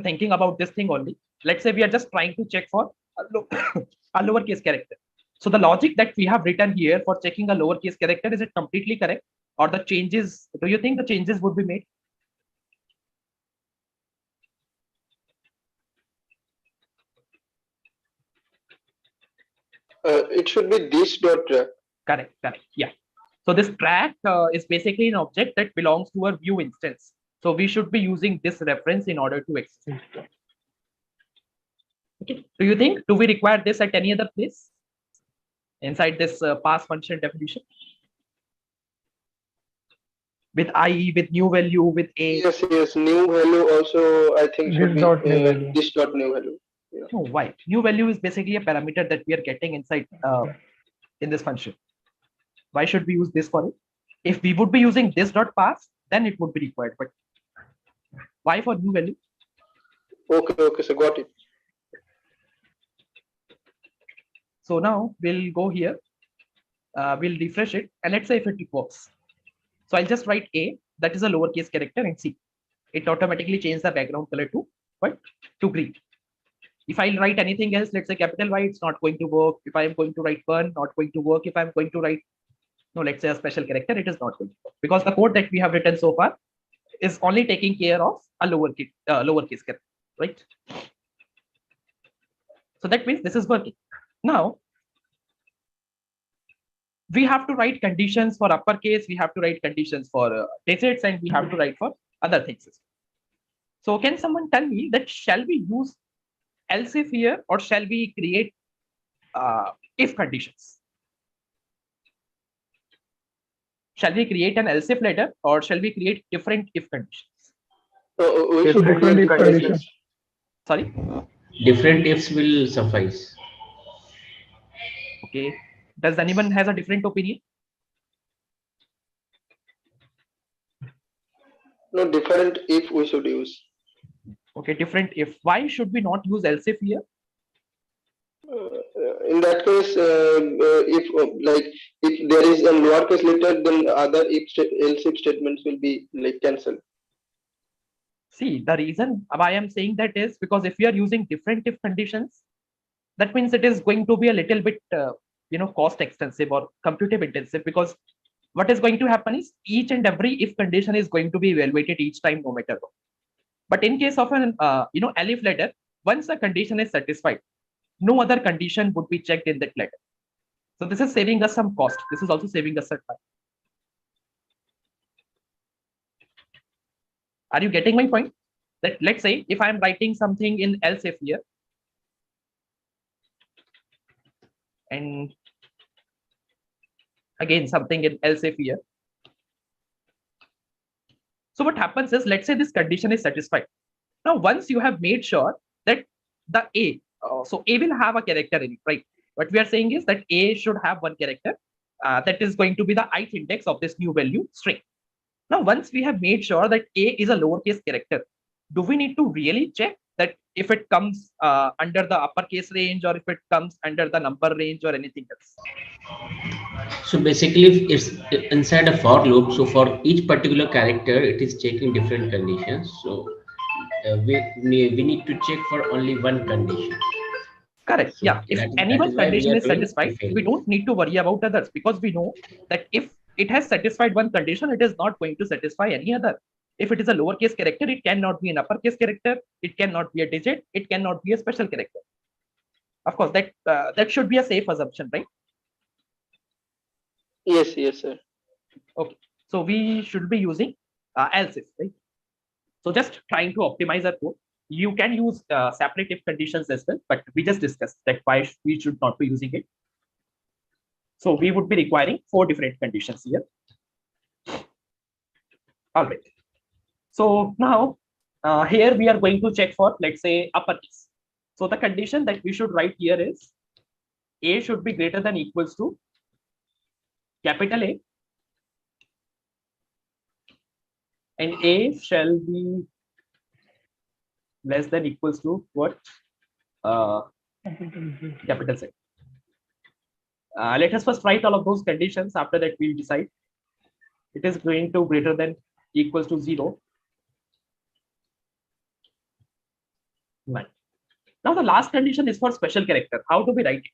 thinking about this thing only. Let's say we are just trying to check for a lowercase character. So the logic that we have written here for checking a lowercase character, is it completely correct? Or the changes, do you think the changes would be made? It should be this dot track. Correct, yeah. So this track is basically an object that belongs to a view instance. So we should be using this reference in order to access. Okay. Do we require this at any other place inside this pass function definition? With I, with new value, with a. Yes, new value also I think should be this dot new value. Yeah. No, why? New value is basically a parameter that we are getting inside in this function. Why should we use this for it? If we would be using this dot pass, then it would be required. But why for new value? Okay, so got it. So now we'll go here. We'll refresh it, and let's say if it works. So I'll just write A, that is a lowercase character, and see. It automatically changes the background color to what? To green. If I'll write anything else, let's say capital Y, it's not going to work. If I am going to write 1, not going to work. If I'm going to write, no, let's say a special character, it is not going to work. Because the code that we have written so far is only taking care of a lowercase character, right? So that means this is working. Now, we have to write conditions for uppercase, we have to write conditions for digits, and we have to write for other things. So can someone tell me that shall we use else if here, or shall we create if conditions? Shall we create an else if ladder, or shall we create different if conditions? We should different if conditions. Sorry? Different ifs will suffice. Okay. Does anyone has a different opinion? No, different if we should use. Okay, different if. Why should we not use else if here? In that case, if there is a lowercase letter, then other else if statements will be like cancelled. See, the reason why I'm saying that is because if we are using different if conditions, that means it is going to be a little bit cost extensive or computative intensive, because what is going to happen is each and every if condition is going to be evaluated each time, no matter what. But in case of an elif ladder, once a condition is satisfied, no other condition would be checked in that ladder. So this is saving us some cost. This is also saving us some time. Are you getting my point? That let's say if I'm writing something in else if here, and again something in else if here. So what happens is, let's say this condition is satisfied. Now, once you have made sure that the A, so A will have a character in it, right? What we are saying is that A should have one character that is going to be the ith index of this new value string. Now, once we have made sure that A is a lowercase character, do we need to really check that if it comes under the uppercase range, or if it comes under the number range, or anything else? So basically, it's inside a for loop. So for each particular character, it is checking different conditions. So we need to check for only one condition. Correct. So yeah. If any one condition is satisfied, we don't need to worry about others, because we know that if it has satisfied one condition, it is not going to satisfy any other. If it is a lowercase character, it cannot be an uppercase character. It cannot be a digit. It cannot be a special character. Of course, that should be a safe assumption, right? Yes, sir. Okay. So we should be using else if, right? So just trying to optimize our code. You can use separate if conditions as well, but we just discussed that why we should not be using it. So we would be requiring 4 different conditions here. All right. So now here we are going to check for, let's say, uppercase. So the condition that we should write here is A should be greater than equals to capital A, and A shall be less than equals to what? Capital Z. Let us first write all of those conditions. After that, we'll decide it is going to greater than equals to 0. 9. Now the last condition is for special character. How do we write it?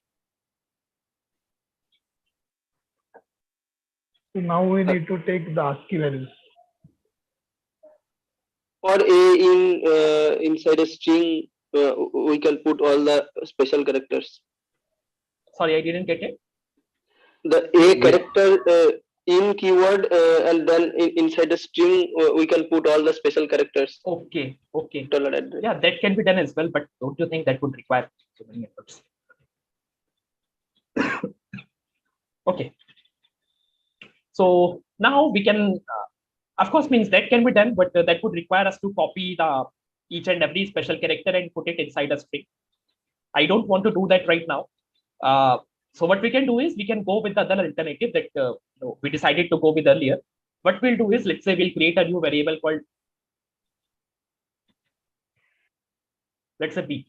So now we need to take the ASCII values. For inside a string, we can put all the special characters. Sorry, I didn't get it. The A character in keyword, and then inside the string, we can put all the special characters. Okay, okay. Dollar address. Yeah, that can be done as well, but don't you think that would require so many efforts? Okay. So now we can, of course, means that can be done, but that would require us to copy the each and every special character and put it inside a string. I don't want to do that right now. So what we can do is we can go with the other alternative that we decided to go with earlier. What we'll do is, let's say we'll create a new variable called, let's say B.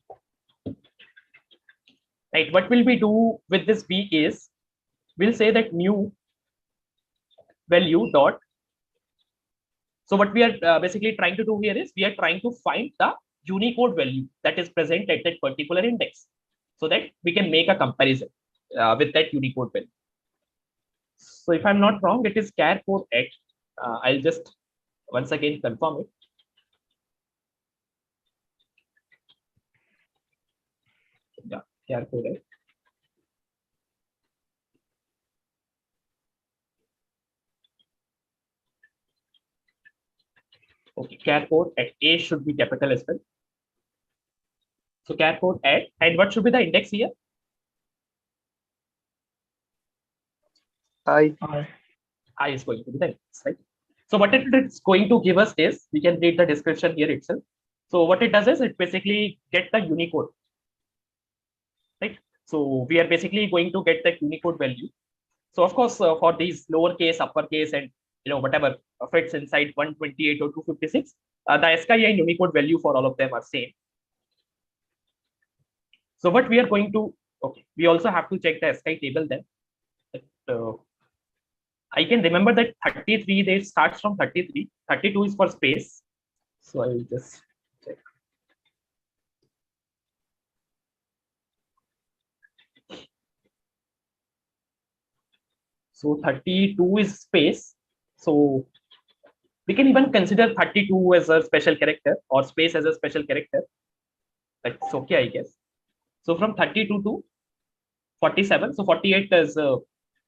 Right, what will we do with this B is, we'll say that new value dot. So what we are basically trying to do here is, we are trying to find the Unicode value that is present at that particular index, so that we can make a comparison with that Unicode value. So if I'm not wrong, it is char code at. I'll just once again confirm it. Yeah, char code at. Okay, char code at A should be capital as well. So char code at, and what should be the index here? I. I is going to be the index, right? So what it's going to give us is, we can read the description here itself. So what it does is, it basically get the Unicode, right? So we are basically going to get the Unicode value. So of course, for these lowercase, uppercase, and whatever fits inside 128 or 256, the ASCII and Unicode value for all of them are same. So what we are going to, okay, we also have to check the ASCII table then. I can remember that 33, they starts from 33, 32 is for space. So I will just check. So 32 is space. So we can even consider 32 as a special character, or space as a special character. That's okay, I guess. So from 32 to 47, so 48 is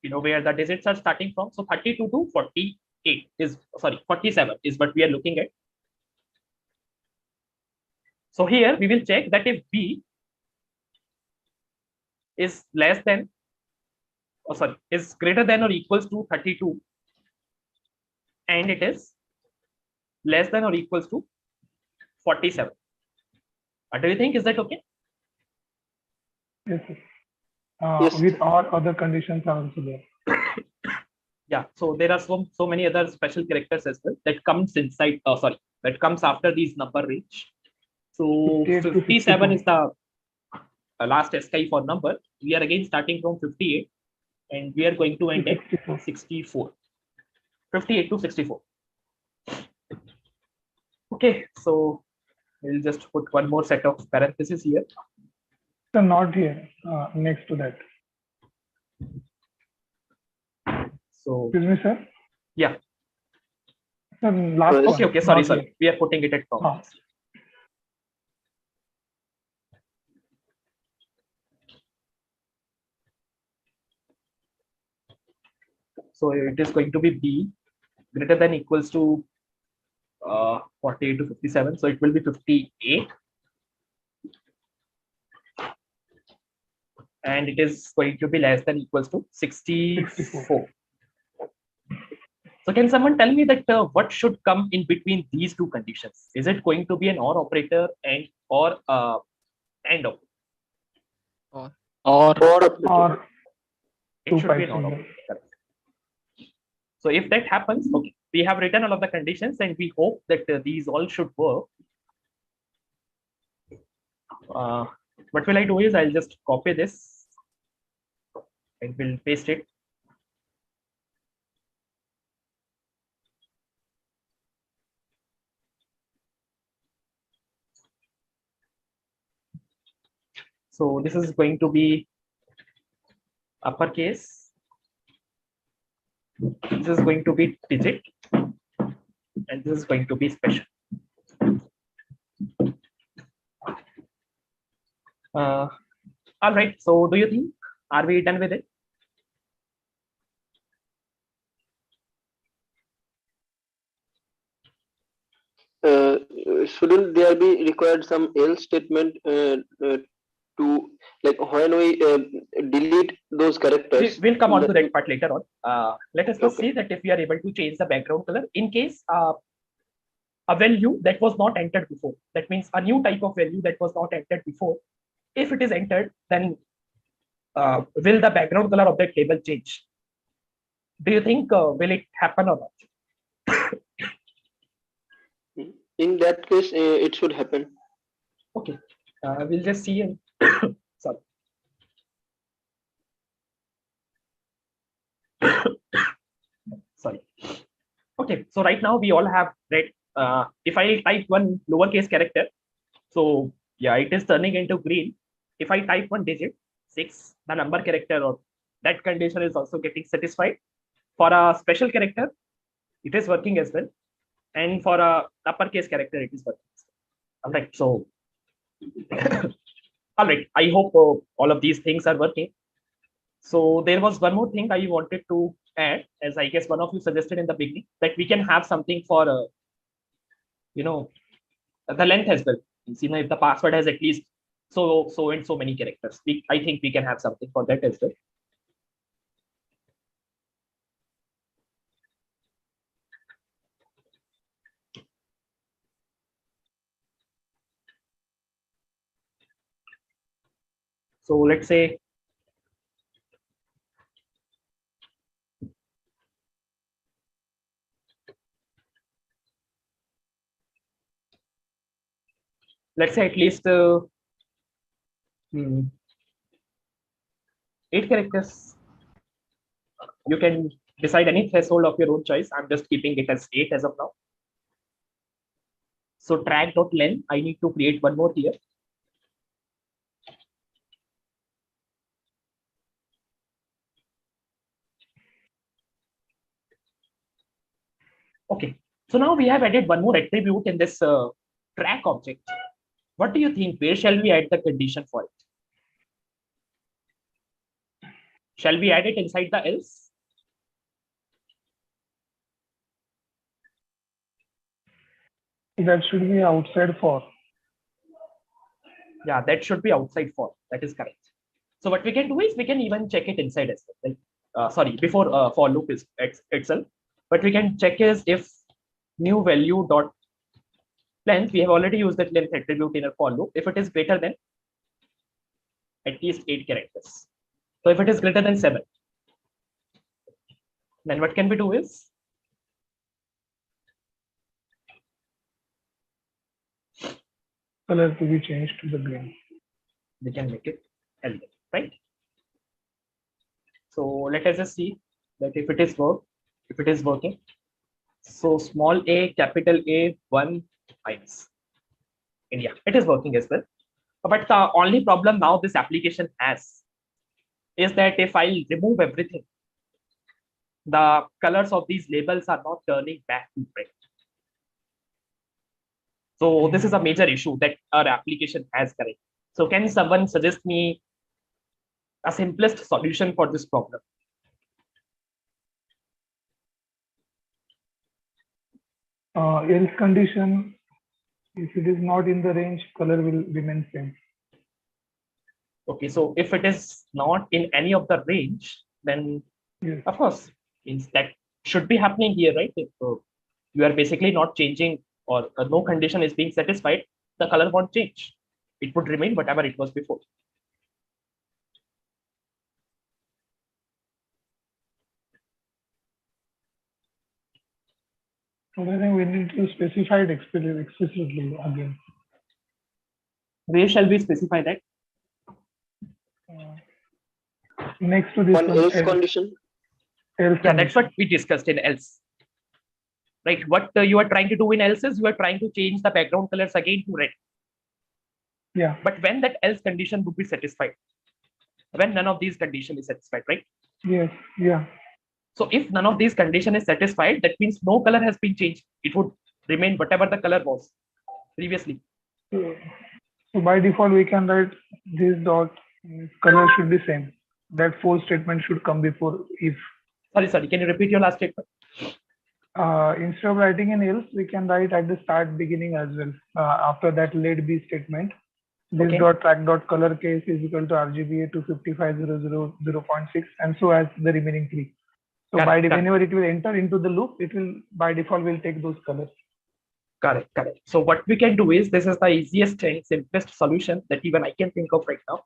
where the digits are starting from. So 32 to 48 is, sorry, 47 is what we are looking at. So here we will check that if B is less than, is greater than or equals to 32, and it is less than or equals to 47. What do you think? Is that okay? Yes, sir. Yes. With all other conditions are also there. Yeah, so there are so many other special characters as well that comes inside, that comes after these number range. So 57 is the last ASCII for number. We are again starting from 58, and we are going to end at 64. 58 to 64. Okay, so we'll just put one more set of parentheses here. So not here, next to that. So Excuse me, sir. yeah. Sir, last Okay, one, okay, sorry, not sorry. here. We are putting it at top. So it is going to be B greater than equals to 48 to 57. So it will be 58. And it is going to be less than equals to 64. So can someone tell me that what should come in between these two conditions? Is it going to be an OR operator and or AND operator? Or It should be an OR operator. Correct. So if that happens, okay, we have written all of the conditions, and we hope that these all should work. What will I do is, I'll just copy this and we'll paste it. So this is going to be uppercase. This is going to be digit, and this is going to be special. All right. So do you think, are we done with it? Shouldn't there be required some else statement to, like, when we delete those characters? We'll come on to that that part later on. Let us first Okay. see that if we are able to change the background color in case a value that was not entered before, that means a new type of value that was not entered before, if it is entered, then will the background color of that label change? Do you think will it happen or not? In that case, it should happen. Okay, we'll just see. Sorry. Sorry. Okay, so right now we all have read. If I type one lowercase character, so yeah, it is turning into green. If I type one digit, 6, the number character or that condition is also getting satisfied. For a special character, it is working as well. And for a uppercase character, it is working. All right, so all right, I hope all of these things are working. So there was one more thing I wanted to add, as I guess one of you suggested in the beginning, that we can have something for the length as well. If the password has at least so and so many characters, I think we can have something for that as well. So let's say at least 8 characters. You can decide any threshold of your own choice. I'm just keeping it as 8 as of now. So track.len, I need to create one more here. Okay, so now we have added one more attribute in this track object. What do you think? Where shall we add the condition for it? Shall we add it inside the else? That should be outside for. Yeah, that should be outside for. That is correct. So what we can do is we can even check it inside as well. Like, sorry, before for loop is itself. But we can check is if new value dot length, we have already used that length attribute in a for loop. If it is greater than at least 8 characters. So if it is greater than 7, then what can we do is Color to be changed to the green. we can make it L, right? So let us just see that if it is working. So small a, capital A, 1 minus. And yeah, it is working as well. But the only problem now this application has is that if I remove everything, the colors of these labels are not turning back to red. So this is a major issue that our application has currently. So can someone suggest me a simplest solution for this problem? Else condition, if it is not in the range, color will remain same. Okay, so if it is not in any of the range, then Yes. of course, means that should be happening here, right? If you are basically not changing or no condition is being satisfied, the color won't change. It would remain whatever it was before. So I think we need to specify it explicitly again. Where shall we specify that? Next to this One else condition. Else Yeah, that's what we discussed in else. Right, what you are trying to do in else is you are trying to change the background colors again to red. Yeah. But when that else condition would be satisfied, when none of these condition is satisfied, right? Yes. Yeah. So if none of these condition is satisfied, that means no color has been changed. It would remain whatever the color was previously. So by default, we can write this dot color should be same. That for statement should come before if. Sorry. Can you repeat your last statement? Instead of writing an else, we can write at the start beginning as well. After that let be statement, this Okay. dot track dot color case is equal to RGBA 255.000.0.6 and so as the remaining three. So Correct. whenever it will enter into the loop, it will by default will take those colors. Correct. So what we can do is, this is the easiest and simplest solution that even I can think of right now.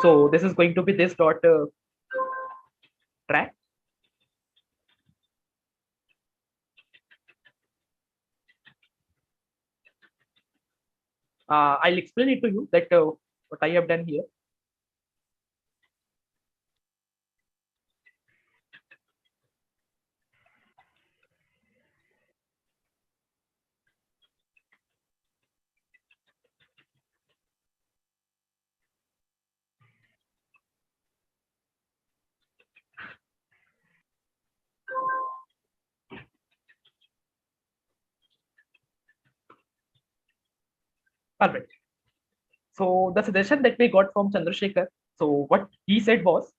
So this is going to be this dot track. I'll explain it to you that what I have done here. All right. So the suggestion that we got from Chandrasekhar, so what he said was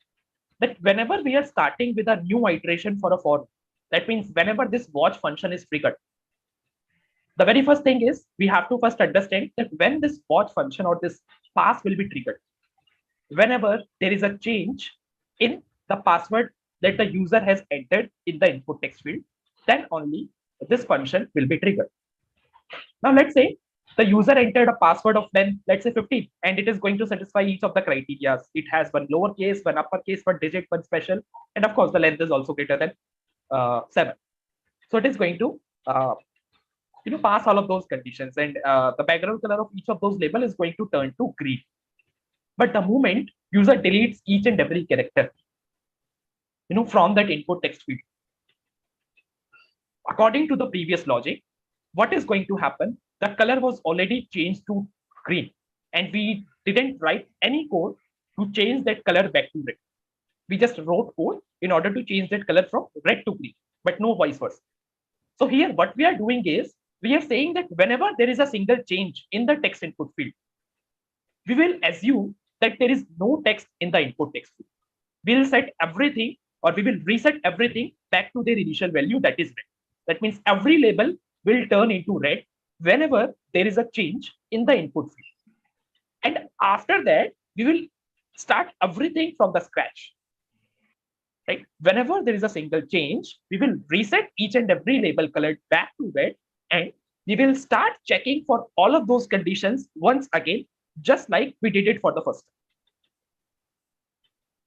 that whenever we are starting with a new iteration for a for loop, that means whenever this watch function is triggered, the very first thing is we have to first understand that when this watch function or this pass will be triggered, whenever there is a change in the password that the user has entered in the input text field, then only this function will be triggered. Now let's say the user entered a password of 10, let's say 15, and it is going to satisfy each of the criteria. It has one lowercase, one uppercase, one digit, one special, and of course the length is also greater than 7. So it is going to pass all of those conditions, and the background color of each of those label is going to turn to green. But the moment user deletes each and every character, from that input text field, according to the previous logic, what is going to happen? The color was already changed to green, and we didn't write any code to change that color back to red. We just wrote code in order to change that color from red to green, but no vice versa. So here what we are doing is, we are saying that whenever there is a single change in the text input field, we will assume that there is no text in the input text field. We will set everything, or we will reset everything back to their initial value, that is red. That means every label will turn into red whenever there is a change in the input field. And after that, we will start everything from the scratch. Right? Whenever there is a single change, we will reset each and every label colored back to red, and we will start checking for all of those conditions once again, just like we did it for the first time.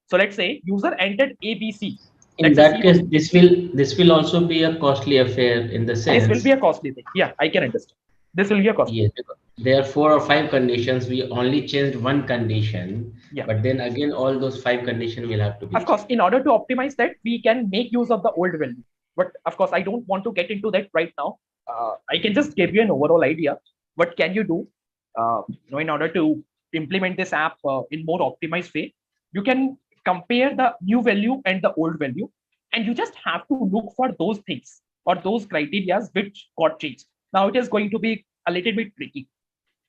So let's say user entered ABC. In that case, this will also be a costly affair in the sense. This will be a costly thing. Yeah, I can understand. This will be a costly. Yes, because there are 4 or 5 conditions. We only changed one condition, but then again, all those 5 conditions will have to be. Of course, in order to optimize that, we can make use of the old value. But of course, I don't want to get into that right now. I can just give you an overall idea. What can you do? In order to implement this app in more optimized way, you can compare the new value and the old value, and you just have to look for those things or those criteria which got changed. Now it is going to be a little bit tricky,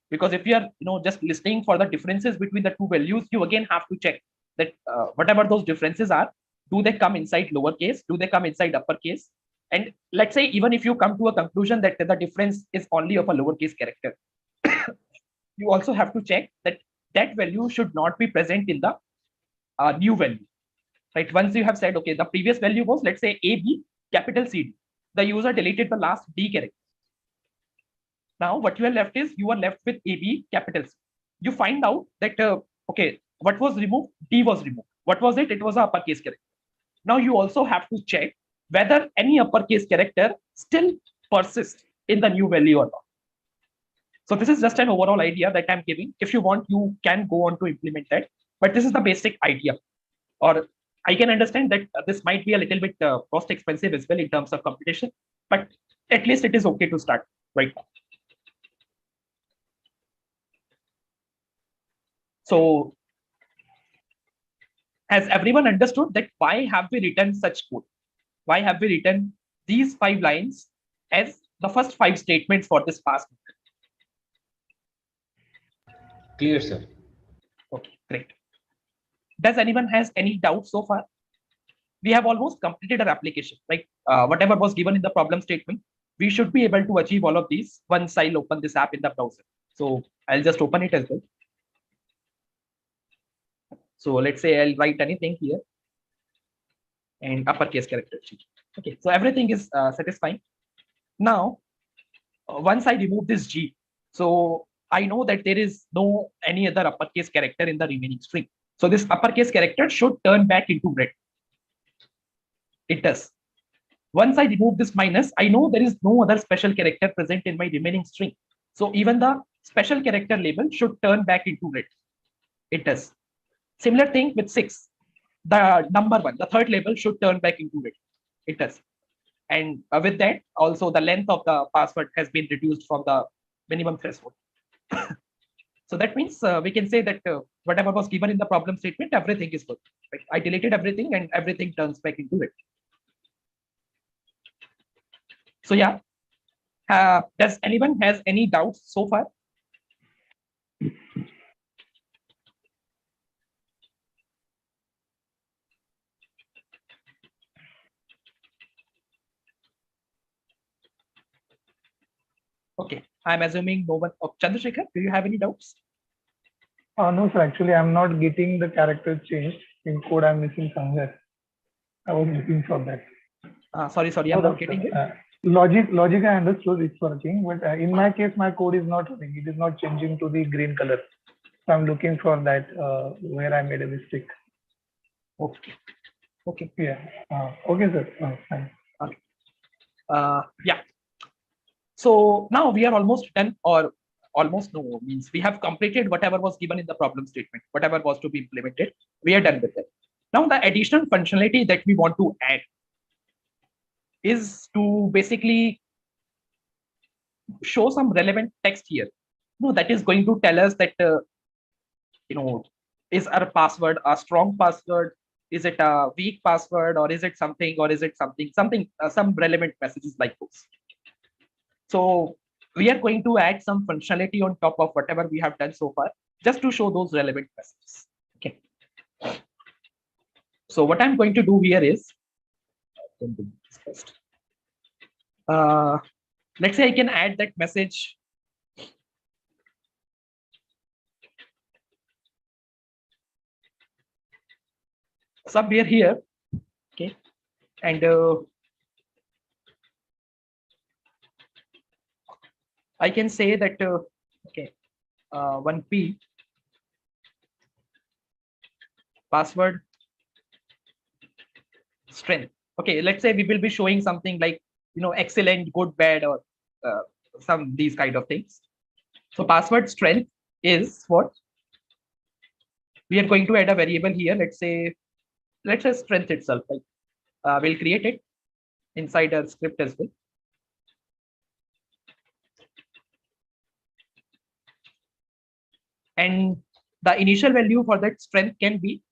because if you are just listening for the differences between the two values, you again have to check that whatever those differences are, do they come inside lowercase, do they come inside uppercase? And let's say even if you come to a conclusion that the difference is only of a lowercase character, you also have to check that that value should not be present in the new value, right? Once you have said, okay, the previous value was, let's say, AB capital CD, the user deleted the last D character. Now what you are left is, you are left with AB capital C. You find out that, okay, what was removed? D was removed. What was it? It was an uppercase character. Now you also have to check whether any uppercase character still persists in the new value or not. So this is just an overall idea that I'm giving. If you want, you can go on to implement that. But this is the basic idea. Or I can understand that this might be a little bit cost expensive as well in terms of computation, but at least it is okay to start right now. So has everyone understood that why have we written such code? Why have we written these 5 lines as the first 5 statements for this pass method? Clear, sir. Okay, great. Does anyone has any doubts so far? We have almost completed our application, right? Whatever was given in the problem statement, we should be able to achieve all of these once I'll open this app in the browser. So I'll just open it as well. So let's say I'll write anything here and uppercase character G. Okay, so everything is satisfying. Now, once I remove this G, so I know that there is no any other uppercase character in the remaining string. So this uppercase character should turn back into red. It does. Once I remove this minus, I know there is no other special character present in my remaining string. So even the special character label should turn back into red. It does. Similar thing with 6. The number 1, the third label should turn back into red. It does. And with that, also the length of the password has been reduced from the minimum threshold. So that means we can say that whatever was given in the problem statement, everything is good. Right? I deleted everything and everything turns back into red. So yeah, does anyone has any doubts so far? Okay, I'm assuming no one. Oh, Chandrasekhar, do you have any doubts? No, sir. Actually, I'm not getting the character changed in code. I'm missing somewhere. I was looking for that. Sorry, I'm not getting it. Logic, I understood it's working, but in my case, my code is not running. It is not changing to the green color. So I'm looking for that where I made a mistake. Okay. Okay. Yeah. Okay, sir. Fine. Okay. Yeah. So now we are almost done, or almost no, means we have completed whatever was given in the problem statement, whatever was to be implemented. We are done with it. Now the additional functionality that we want to add is to basically show some relevant text here. No, that is going to tell us that is our password a strong password? Is it a weak password, or is it something, some relevant messages like those. So we are going to add some functionality on top of whatever we have done so far, just to show those relevant messages. Okay. So what I'm going to do here is, let's say I can add that message. Somewhere here, okay, and I can say that okay, 1p password strength. Okay, let's say we will be showing something like excellent, good, bad, or some these kind of things. So password strength is what we are going to add a variable here. Let's say strength itself. Like we'll create it inside our script as well. And the initial value for that strength can be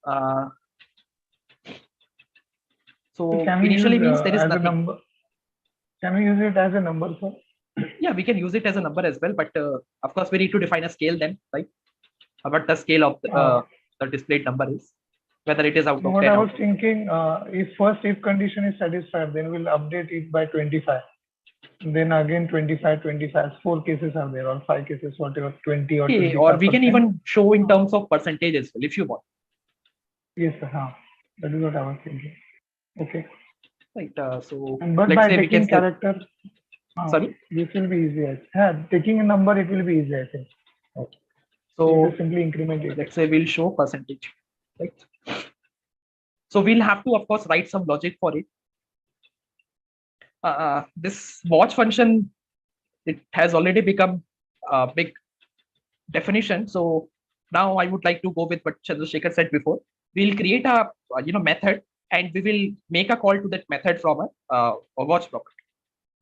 so initially means there is nothing. Number? Can we use it as a number, sir? Yeah, we can use it as a number as well, but of course we need to define a scale then, right? What the scale of the displayed number is, whether it is out of 10. What I was thinking, if condition is satisfied, then we'll update it by 25. Then again 25, 4 cases are there, or 5 cases, whatever, 20 or 25%. Or we can even show in terms of percentage as well, if you want. Yes, sir. That is what I was thinking. Okay. Right. So but let's by say we can character. Sorry. This will be easier. Taking a number, it will be easier, I think. Okay. So simply increment it. Let's say we'll show percentage, right? So we'll have to, of course, write some logic for it. This watch function, it has already become a big definition. So now I would like to go with what Chandrasekhar said before. We'll create a method, and we will make a call to that method from a watch property.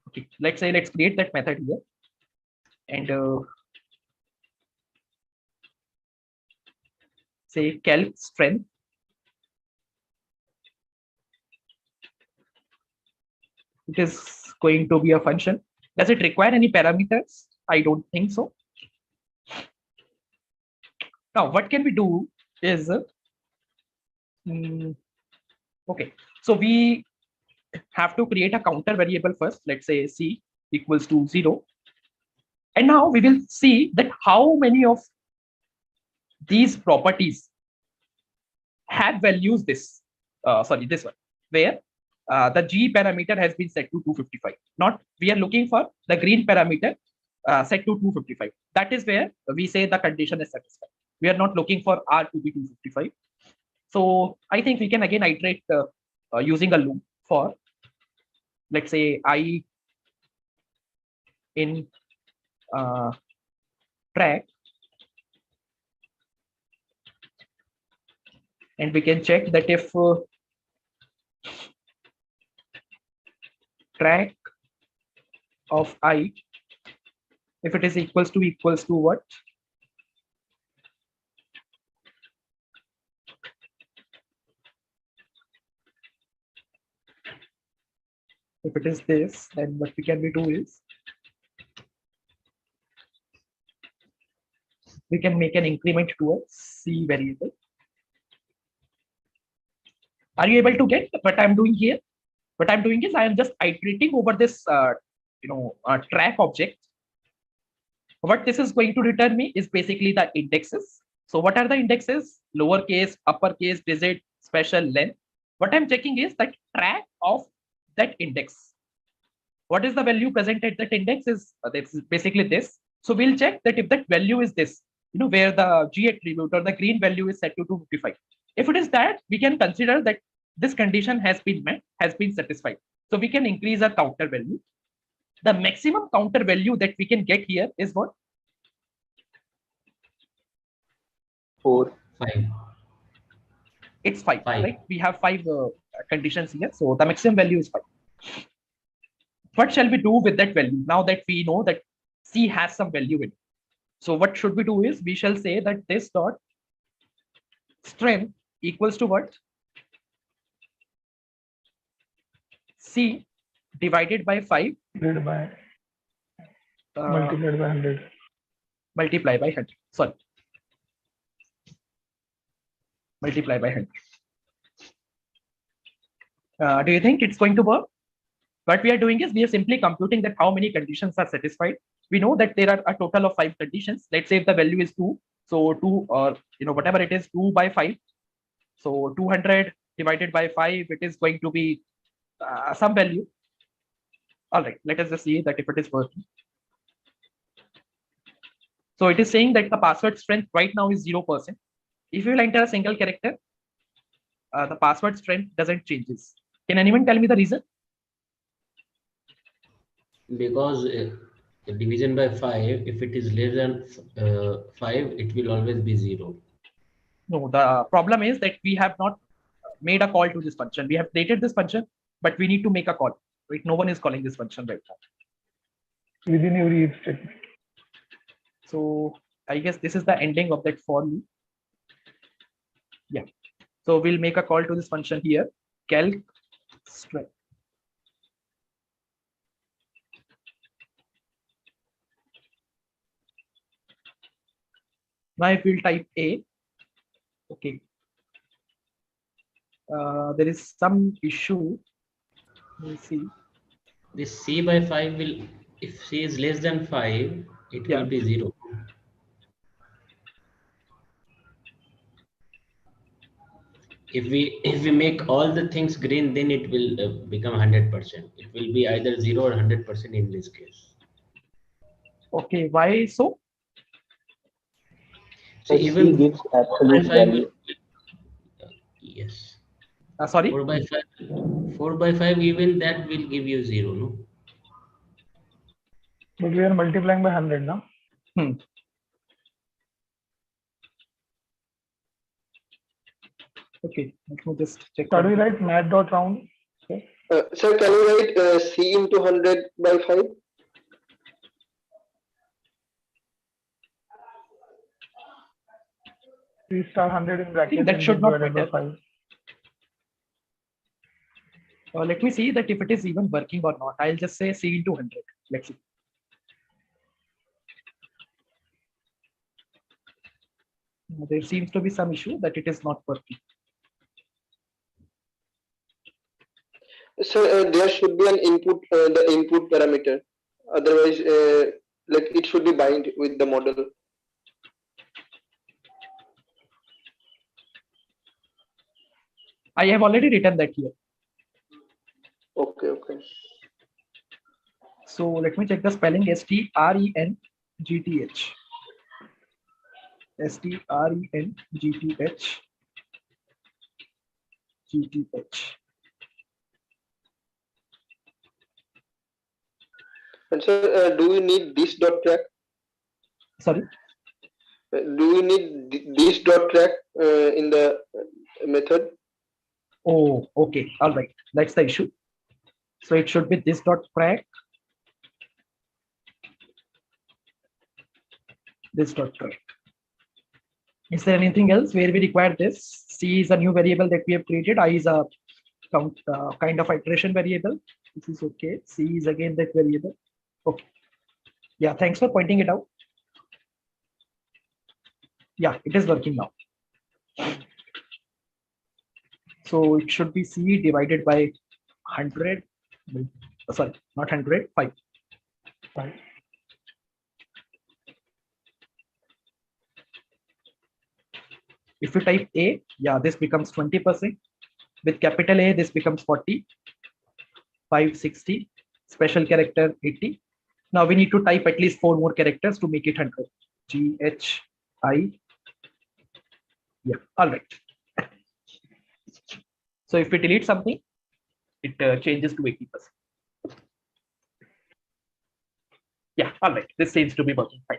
Okay, let's create that method here, and say calc strength. It is going to be a function. Does it require any parameters? I don't think so. Now, what can we do is, okay, so we have to create a counter variable first. Let's say c equals to 0. And now we will see that how many of these properties have values this, this one, where the G parameter has been set to 255. Not, we are looking for the green parameter set to 255. That is where we say the condition is satisfied. We are not looking for R to be 255. So I think we can again iterate using a loop for, let's say, I in track, and we can check that if track of I, if it is equals to what? If it is this, then what we can do is we can make an increment to a C variable. Are you able to get what I'm doing here? What I'm doing is I am just iterating over this, track object. What this is going to return me is basically the indexes. So what are the indexes? Lowercase, uppercase, digit, special, length. What I'm checking is that track of that index. What is the value present at that index is basically this. So we'll check that if that value is this, where the G attribute or the green value is set to 255. If it is that, we can consider that this condition has been met, has been satisfied. So we can increase our counter value. The maximum counter value that we can get here is what? 4. 5. It's 5, 5. right? We have 5 conditions here. So the maximum value is 5. What shall we do with that value? Now that we know that C has some value in it. So what should we do is we shall say that this dot strength equals to what? C divided by 5 multiplied by 100. Multiply by 100. Sorry. Multiply by 100. Do you think it's going to work? What we are doing is we are simply computing that how many conditions are satisfied. We know that there are a total of 5 conditions. Let's say if the value is 2, so 2 or whatever it is, 2 by 5. So 200 divided by 5, it is going to be some value. All right, let us just see that if it is working. So it is saying that the password strength right now is 0%. If you will enter a single character, the password strength doesn't changes. Can anyone tell me the reason? Because the division by 5, if it is less than 5, it will always be 0. No, the problem is that we have not made a call to this function. We have created this function, but we need to make a call. Right? No one is calling this function right now. Within every if statement. So I guess this is the ending of that for loop. Yeah. So we'll make a call to this function here, calc strength. Now if we'll type A, okay. There is some issue. Let me see. This C by 5 will, if C is less than 5, it will be 0. If we make all the things green, then it will become 100%. It will be either 0 or 100% in this case. Okay, why so? So even gives absolute value. Yes. Sorry. 4 by 5, even that will give you 0, no? But we are multiplying by 100 now. Okay, let me just check. How do we write mat.round? Okay. Sir, can you write C into 100 by 5? 3 star 100 in bracket that and should then not divided by matter. 5. Let me see that if it is even working or not. I'll just say C into 100. Let's see. There seems to be some issue that it is not working. So there should be an input, the input parameter. Otherwise, like it should be bind with the model. I have already written that here. Okay, okay. So let me check the spelling. STRENGTH. STRENGTH. GTH. And so, do we need this dot track? Sorry. Do we need this dot track in the method? Oh, okay. All right. That's the issue. So it should be this dot track. This dot track. Is there anything else where we require this? C is a new variable that we have created. I is a count kind of iteration variable. This is okay. C is again that variable. Okay. Yeah, thanks for pointing it out. Yeah, it is working now. So it should be C divided by 100. Sorry, not 100, 5. 5. If you type A, yeah, this becomes 20%. With capital A, this becomes 40, 560, special character 80. Now we need to type at least 4 more characters to make it 100. G, H, I. Yeah, all right. So if we delete something, it changes to 80%. Yeah, all right. This seems to be working fine.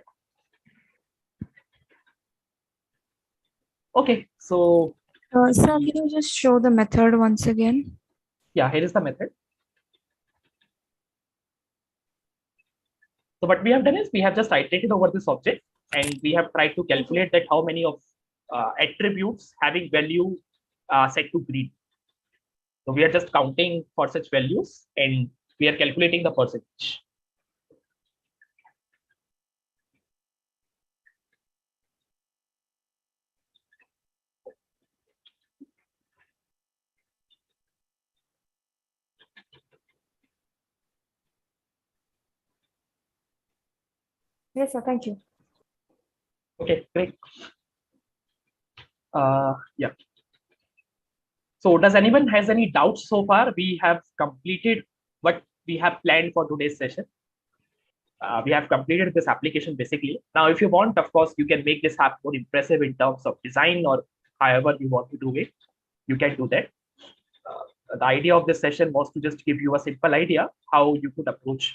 Okay, so Sir, can you just show the method once again? yeah, here is the method. So what we have done is we have just iterated over this object and we have tried to calculate that how many of attributes having value set to green. So we are just counting for such values and we are calculating the percentage. Yes, sir. Thank you. Okay, great. Yeah. So does anyone has any doubts so far? We have completed what we have planned for today's session. We have completed this application basically. Now, if you want, of course, you can make this app more impressive in terms of design or however you want to do it. You can do that. The idea of this session was to just give you a simple idea how you could approach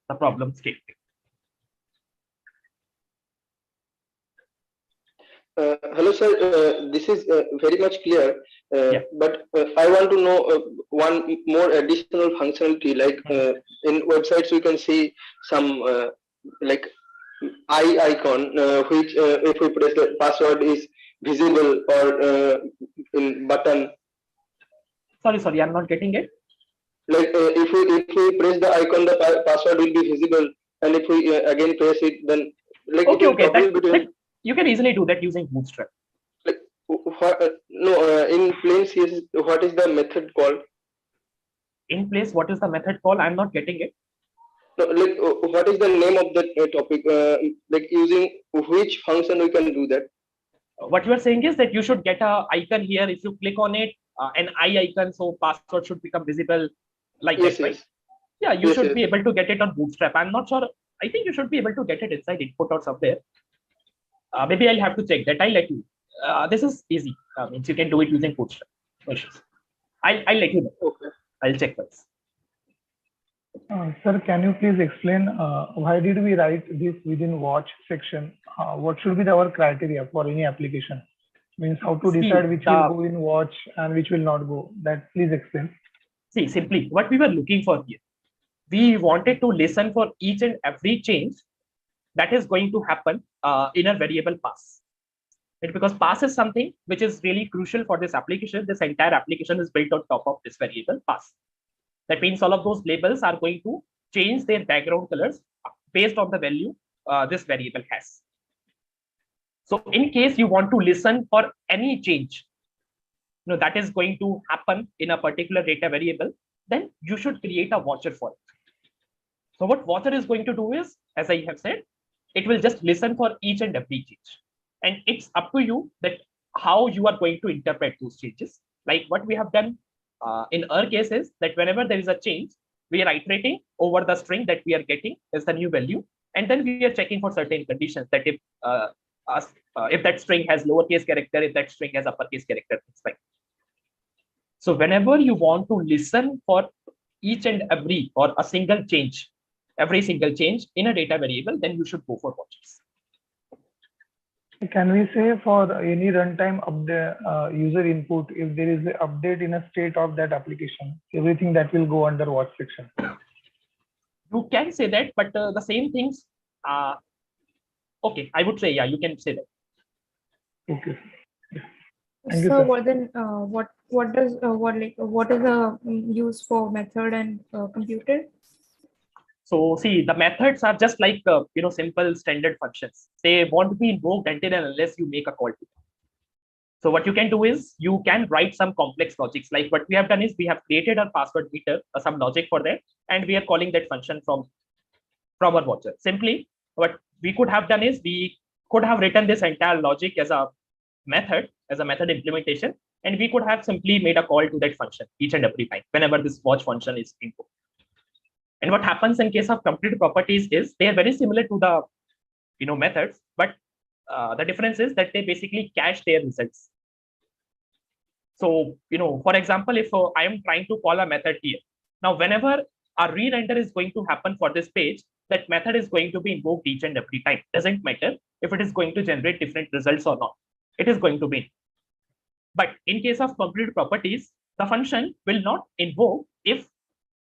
the problem statement. Hello, sir. This is very much clear, Yeah. but I want to know one more additional functionality. Like in websites, we can see some like eye icon, which if we press the password is visible, or in button. Sorry, I'm not getting it. Like if we press the icon, the password will be visible, and if we again press it, then like Okay. That you can easily do that using Bootstrap. Like no, in plain CSS, what is the method called? In place, what is the method called? I'm not getting it. No, like what is the name of the topic? Like using which function we can do that? What you are saying is that you should get a icon here. If you click on it, an eye icon, so password should become visible like Yes, that, right? yes. Yeah, you Yes, should yes. be able to get it on Bootstrap. I'm not sure. I think you should be able to get it inside input or somewhere. Maybe I'll have to check that. I'll let you. This is easy. Means you can do it using Bootstrap. No issues. I'll let you know. Okay. I'll check first. Sir, can you please explain why did we write this within watch section? What should be our criteria for any application? Means how to decide which will go in watch and which will not go. That please explain. See, simply what we were looking for here. We wanted to listen for each and every change that is going to happen in a variable pass. Right? Because pass is something which is really crucial for this application. This entire application is built on top of this variable pass. That means all of those labels are going to change their background colors based on the value this variable has. So in case you want to listen for any change, that is going to happen in a particular data variable, then you should create a watcher for it. So what watcher is going to do is, as I have said, it will just listen for each and every change. And it's up to you that how you are going to interpret those changes. Like what we have done in our case is that whenever there is a change, we are iterating over the string that we are getting as the new value. And then we are checking for certain conditions that if that string has lowercase character, if that string has uppercase character, things like that. So whenever you want to listen for each and every or a single change, every single change in a data variable, then you should go for watchers. Can we say for any runtime update, user input, if there is an update in a state of that application, everything that will go under watch section? You can say that, but the same things. Okay, I would say, yeah, you can say that. Okay. Thank you, So sir. what then? What is the use for method and computed? So see, the methods are just like simple standard functions. They won't be invoked until and unless you make a call to them. So what you can do is you can write some complex logics. Like what we have done is we have created a password meter, some logic for that, and we are calling that function from our watcher. Simply, what we could have done is we could have written this entire logic as a method implementation, and we could have simply made a call to that function each and every time whenever this watch function is invoked. And what happens in case of complete properties is they are very similar to the methods, but the difference is that they basically cache their results. So for example, if I am trying to call a method here, now whenever a re-render is going to happen for this page, that method is going to be invoked each and every time. Doesn't matter if it is going to generate different results or not. It is going to be. But in case of complete properties, the function will not invoke if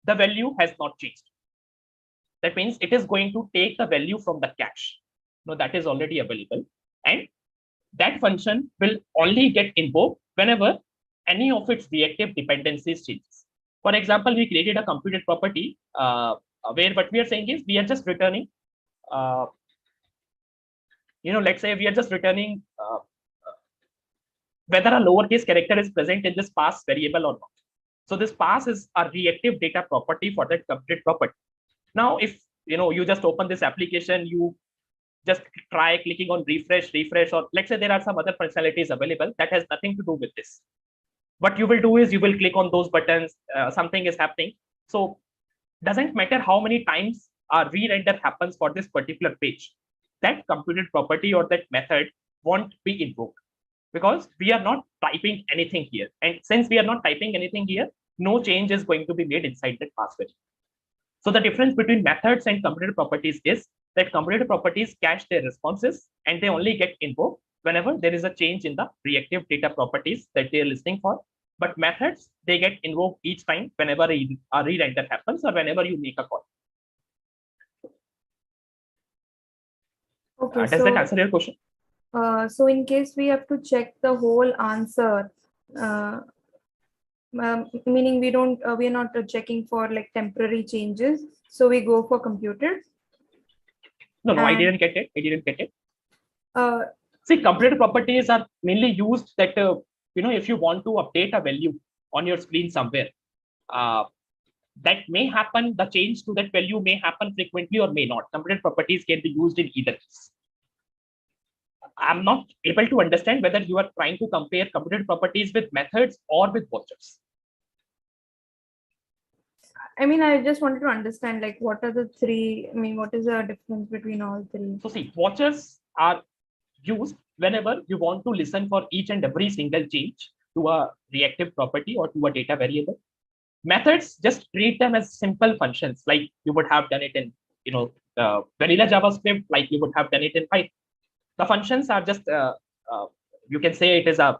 the value has not changed. That means it is going to take the value from the cache. Now that is already available. And that function will only get invoked whenever any of its reactive dependencies changes. For example, we created a computed property where what we are saying is we are just returning, let's say we are just returning whether a lowercase character is present in this pass variable or not. So this pass is a reactive data property for that computed property. Now, if you just open this application, you just try clicking on refresh, or let's say there are some other functionalities available that has nothing to do with this. What you will do is you will click on those buttons, something is happening. So doesn't matter how many times a re-render happens for this particular page, that computed property or that method won't be invoked because we are not typing anything here. And since we are not typing anything here, no change is going to be made inside that pass variable. So the difference between methods and computed properties is that computed properties cache their responses and they only get invoked whenever there is a change in the reactive data properties that they are listening for. But methods, they get invoked each time whenever a re-render happens or whenever you make a call. Okay, does that answer your question? So in case we have to check the whole answer, meaning we are not checking for like temporary changes, so we go for computed. No, I didn't get it. See, computed properties are mainly used that if you want to update a value on your screen somewhere, that may happen. The change to that value may happen frequently or may not. Computed properties can be used in either case. I'm not able to understand whether you are trying to compare computed properties with methods or with watchers. I mean, I just wanted to understand, like, what are the three? I mean, what is the difference between all three? So see, watchers are used whenever you want to listen for each and every single change to a reactive property or to a data variable. Methods, just treat them as simple functions, like you would have done it in vanilla JavaScript, like you would have done it in Python. The functions are just you can say it is a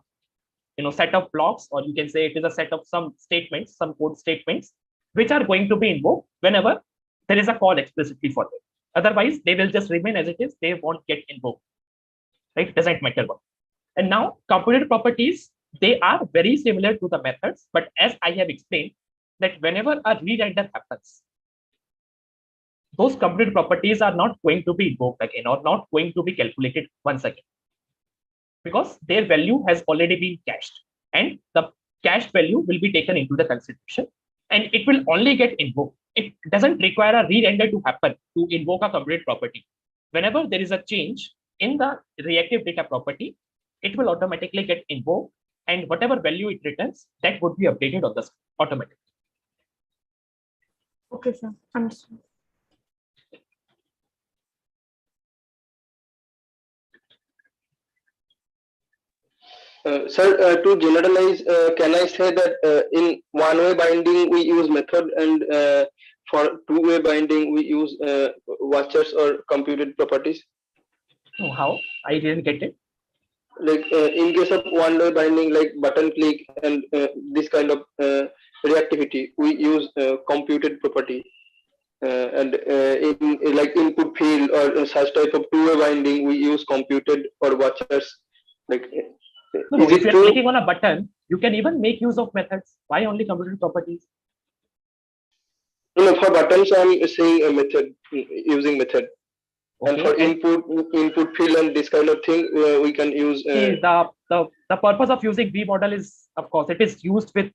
set of blocks, or you can say it is a set of some statements, some code statements, which are going to be invoked whenever there is a call explicitly for them. Otherwise, they will just remain as it is. They won't get invoked. Right? Doesn't matter what. And now computed properties, they are very similar to the methods, but as I have explained, that whenever a re-render happens, those computed properties are not going to be invoked again or not going to be calculated once again, because their value has already been cached, and the cached value will be taken into the consideration, and it will only get invoked. It doesn't require a re-render to happen to invoke a computed property. Whenever there is a change in the reactive data property, it will automatically get invoked, and whatever value it returns, that would be updated on the screen automatically. Okay, sir. Understood. Sir, to generalize, can I say that in one-way binding we use method, and for two-way binding we use watchers or computed properties? Oh, how? I didn't get it. Like in case of one-way binding, like button click and this kind of reactivity, we use computed property. And in like input field or such type of two-way binding, we use computed or watchers. Like, No, is if it you're true? clicking on a button, you can even make use of methods. Why only computed properties? No, for buttons, I'm saying a method, using method. And Okay, for input field and this kind of thing, we can use. see, the purpose of using V model is, of course, it is used with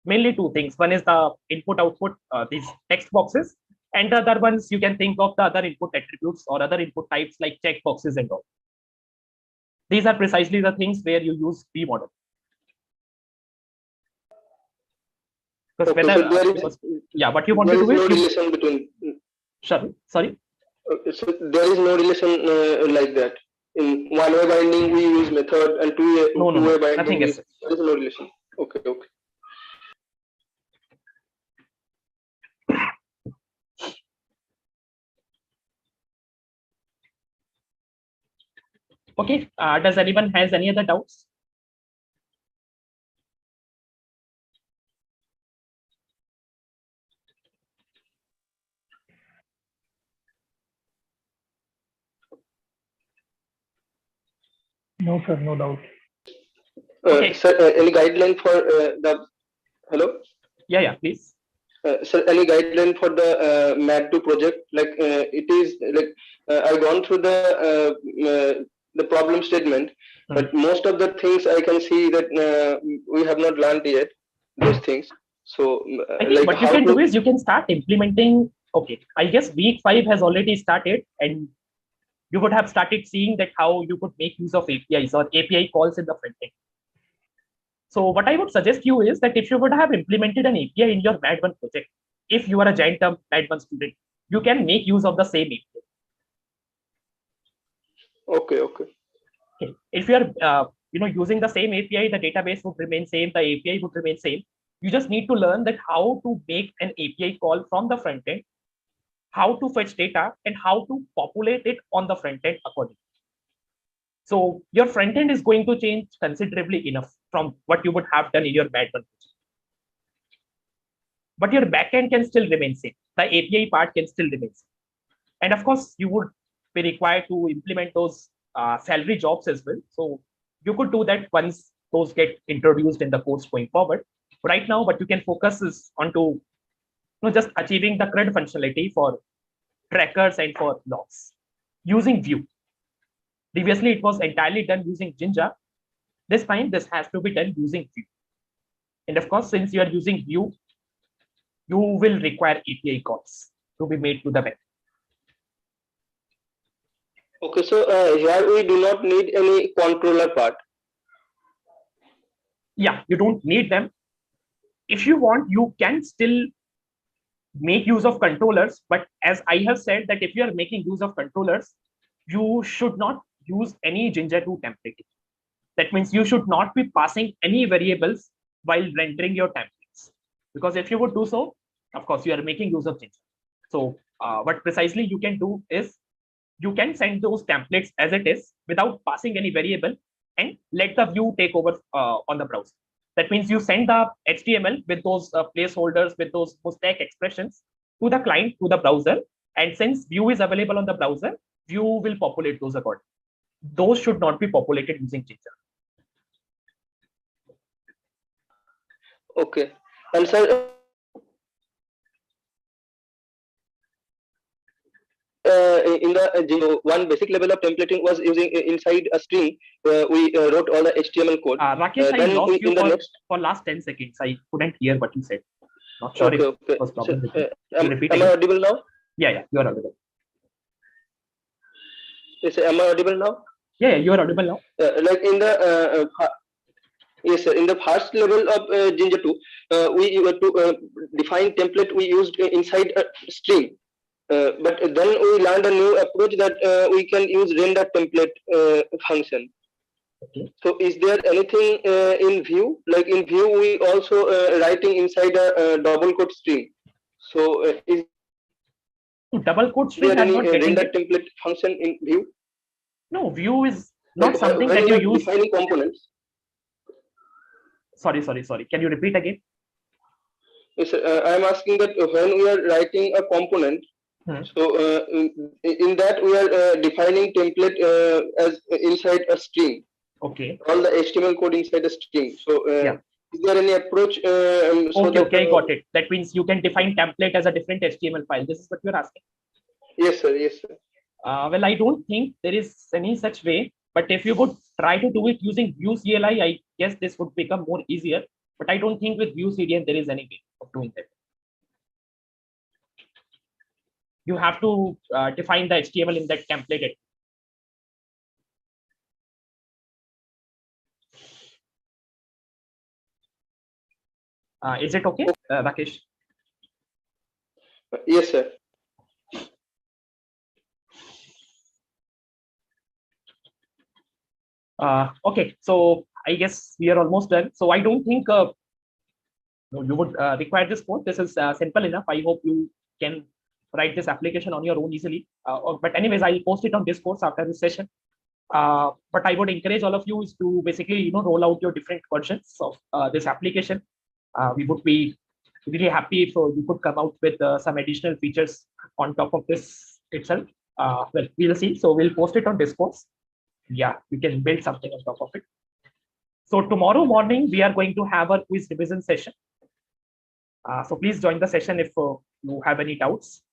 mainly two things. One is the input output, these text boxes, and the other ones you can think of the other input attributes or other input types like check boxes and all. These are precisely the things where you use V model. Because Okay, whether so there is, because, yeah, what you want there to is do no is you, relation between. sorry. So there is no relation like that. In one-way binding, we use method, and No, two-way binding, nothing is. there is no relation. Okay, okay. Okay, does anyone has any other doubts? No, sir, no doubt. Okay. Sir, any guideline for the hello? Yeah, please. Sir, any guideline for the MAD2 project? Like it is like I've gone through the problem statement, but most of the things I can see that we have not learned yet those things. So I think like what you how can to do is you can start implementing. Okay, I guess week 5 has already started, and you would have started seeing that how you could make use of APIs or API calls in the front end. So what I would suggest you is that if you would have implemented an API in your MAD1 project, if you are a giant term MAD1 student, you can make use of the same API. Okay. If you are using the same API, the database would remain same, the API would remain same. You just need to learn that how to make an API call from the front end, how to fetch data, and how to populate it on the front end accordingly. So your front end is going to change considerably enough from what you would have done in your MAD1 project. But your backend can still remain same. The API part can still remain same. And of course, you would be required to implement those salary jobs as well. So you could do that once those get introduced in the course going forward. Right now, what you can focus is onto just achieving the CRUD functionality for trackers and for logs using Vue. Previously, it was entirely done using Jinja. This time, this has to be done using Vue. And of course, since you are using Vue, you will require API calls to be made to the web. Okay, so here we do not need any controller part. Yeah, you don't need them. If you want, you can still make use of controllers, but as I have said that if you are making use of controllers, you should not use any Jinja 2 template. That means you should not be passing any variables while rendering your templates, because if you would do so, of course, you are making use of Jinja. So what precisely you can do is you can send those templates as it is without passing any variable and let the view take over on the browser. That means you send the HTML with those placeholders, with those stack expressions to the client, to the browser. And since view is available on the browser, view will populate those accordingly. Those should not be populated using Jinja. Okay. And sir, in the one basic level of templating was using inside a string. We wrote all the HTML code. Rakesh, I then lost you in the next. for last 10 seconds. I couldn't hear what you said. Not sure Okay, if okay. it was problem with you. Am, Repeat am I again. audible now? Yeah, you are audible. Yes, sir. Am I audible now? Yeah, you are audible now. Like in the yes, sir. In the first level of Jinja 2, we to define template we used inside a string. But then we learned a new approach that we can use render template function. Okay. So is there anything in Vue? Like in Vue, we also writing inside a double quote string. So is Double quote string, there I'm any not getting render it. template function in Vue? No, Vue is not Like something when that we you are use. defining components. Sorry. Can you repeat again? Yes, I am asking that when we are writing a component, so in that we are defining template as inside a string. Okay. All the HTML code inside a string. So Yeah. is there any approach? So Okay, I got it. That means you can define template as a different HTML file. This is what you're asking. Yes, sir. Yes, sir. Well, I don't think there is any such way. But if you could try to do it using Vue CLI, I guess this would become more easier. But I don't think with Vue CDN there is any way of doing that. You have to define the HTML in that template. Is it okay, Rakesh? Yes, sir. Okay, so I guess we are almost done. So I don't think you would require this code. This is simple enough. I hope you can write this application on your own easily. But anyways, I'll post it on Discord after this session. But I would encourage all of you is to basically roll out your different versions of this application. We would be really happy if you could come out with some additional features on top of this itself. Well, we'll see. So we'll post it on Discord. Yeah, we can build something on top of it. So tomorrow morning, we are going to have a quiz revision session. So please join the session if you have any doubts.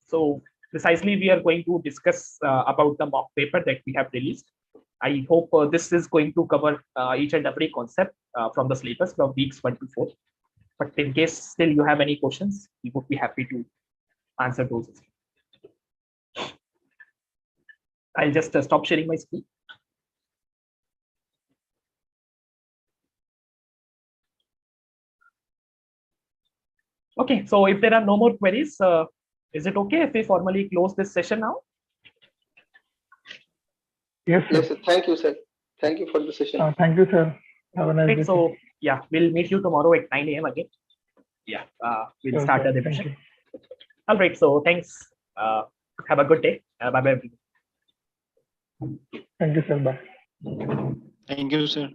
So precisely, we are going to discuss about the mock paper that we have released. I hope this is going to cover each and every concept from the syllabus from weeks 1 to 4. But in case still you have any questions, we would be happy to answer those. I'll just stop sharing my screen. Okay, so if there are no more queries, is it okay if we formally close this session now? Yes, sir. Yes, sir. Thank you, sir. Thank you for the session. Thank you, sir. Have a nice day. So yeah, we'll meet you tomorrow at 9 a.m. again. Yeah, we'll start the revision. All right, so thanks. Have a good day. Bye-bye. Thank you, sir. Bye. Thank you, sir.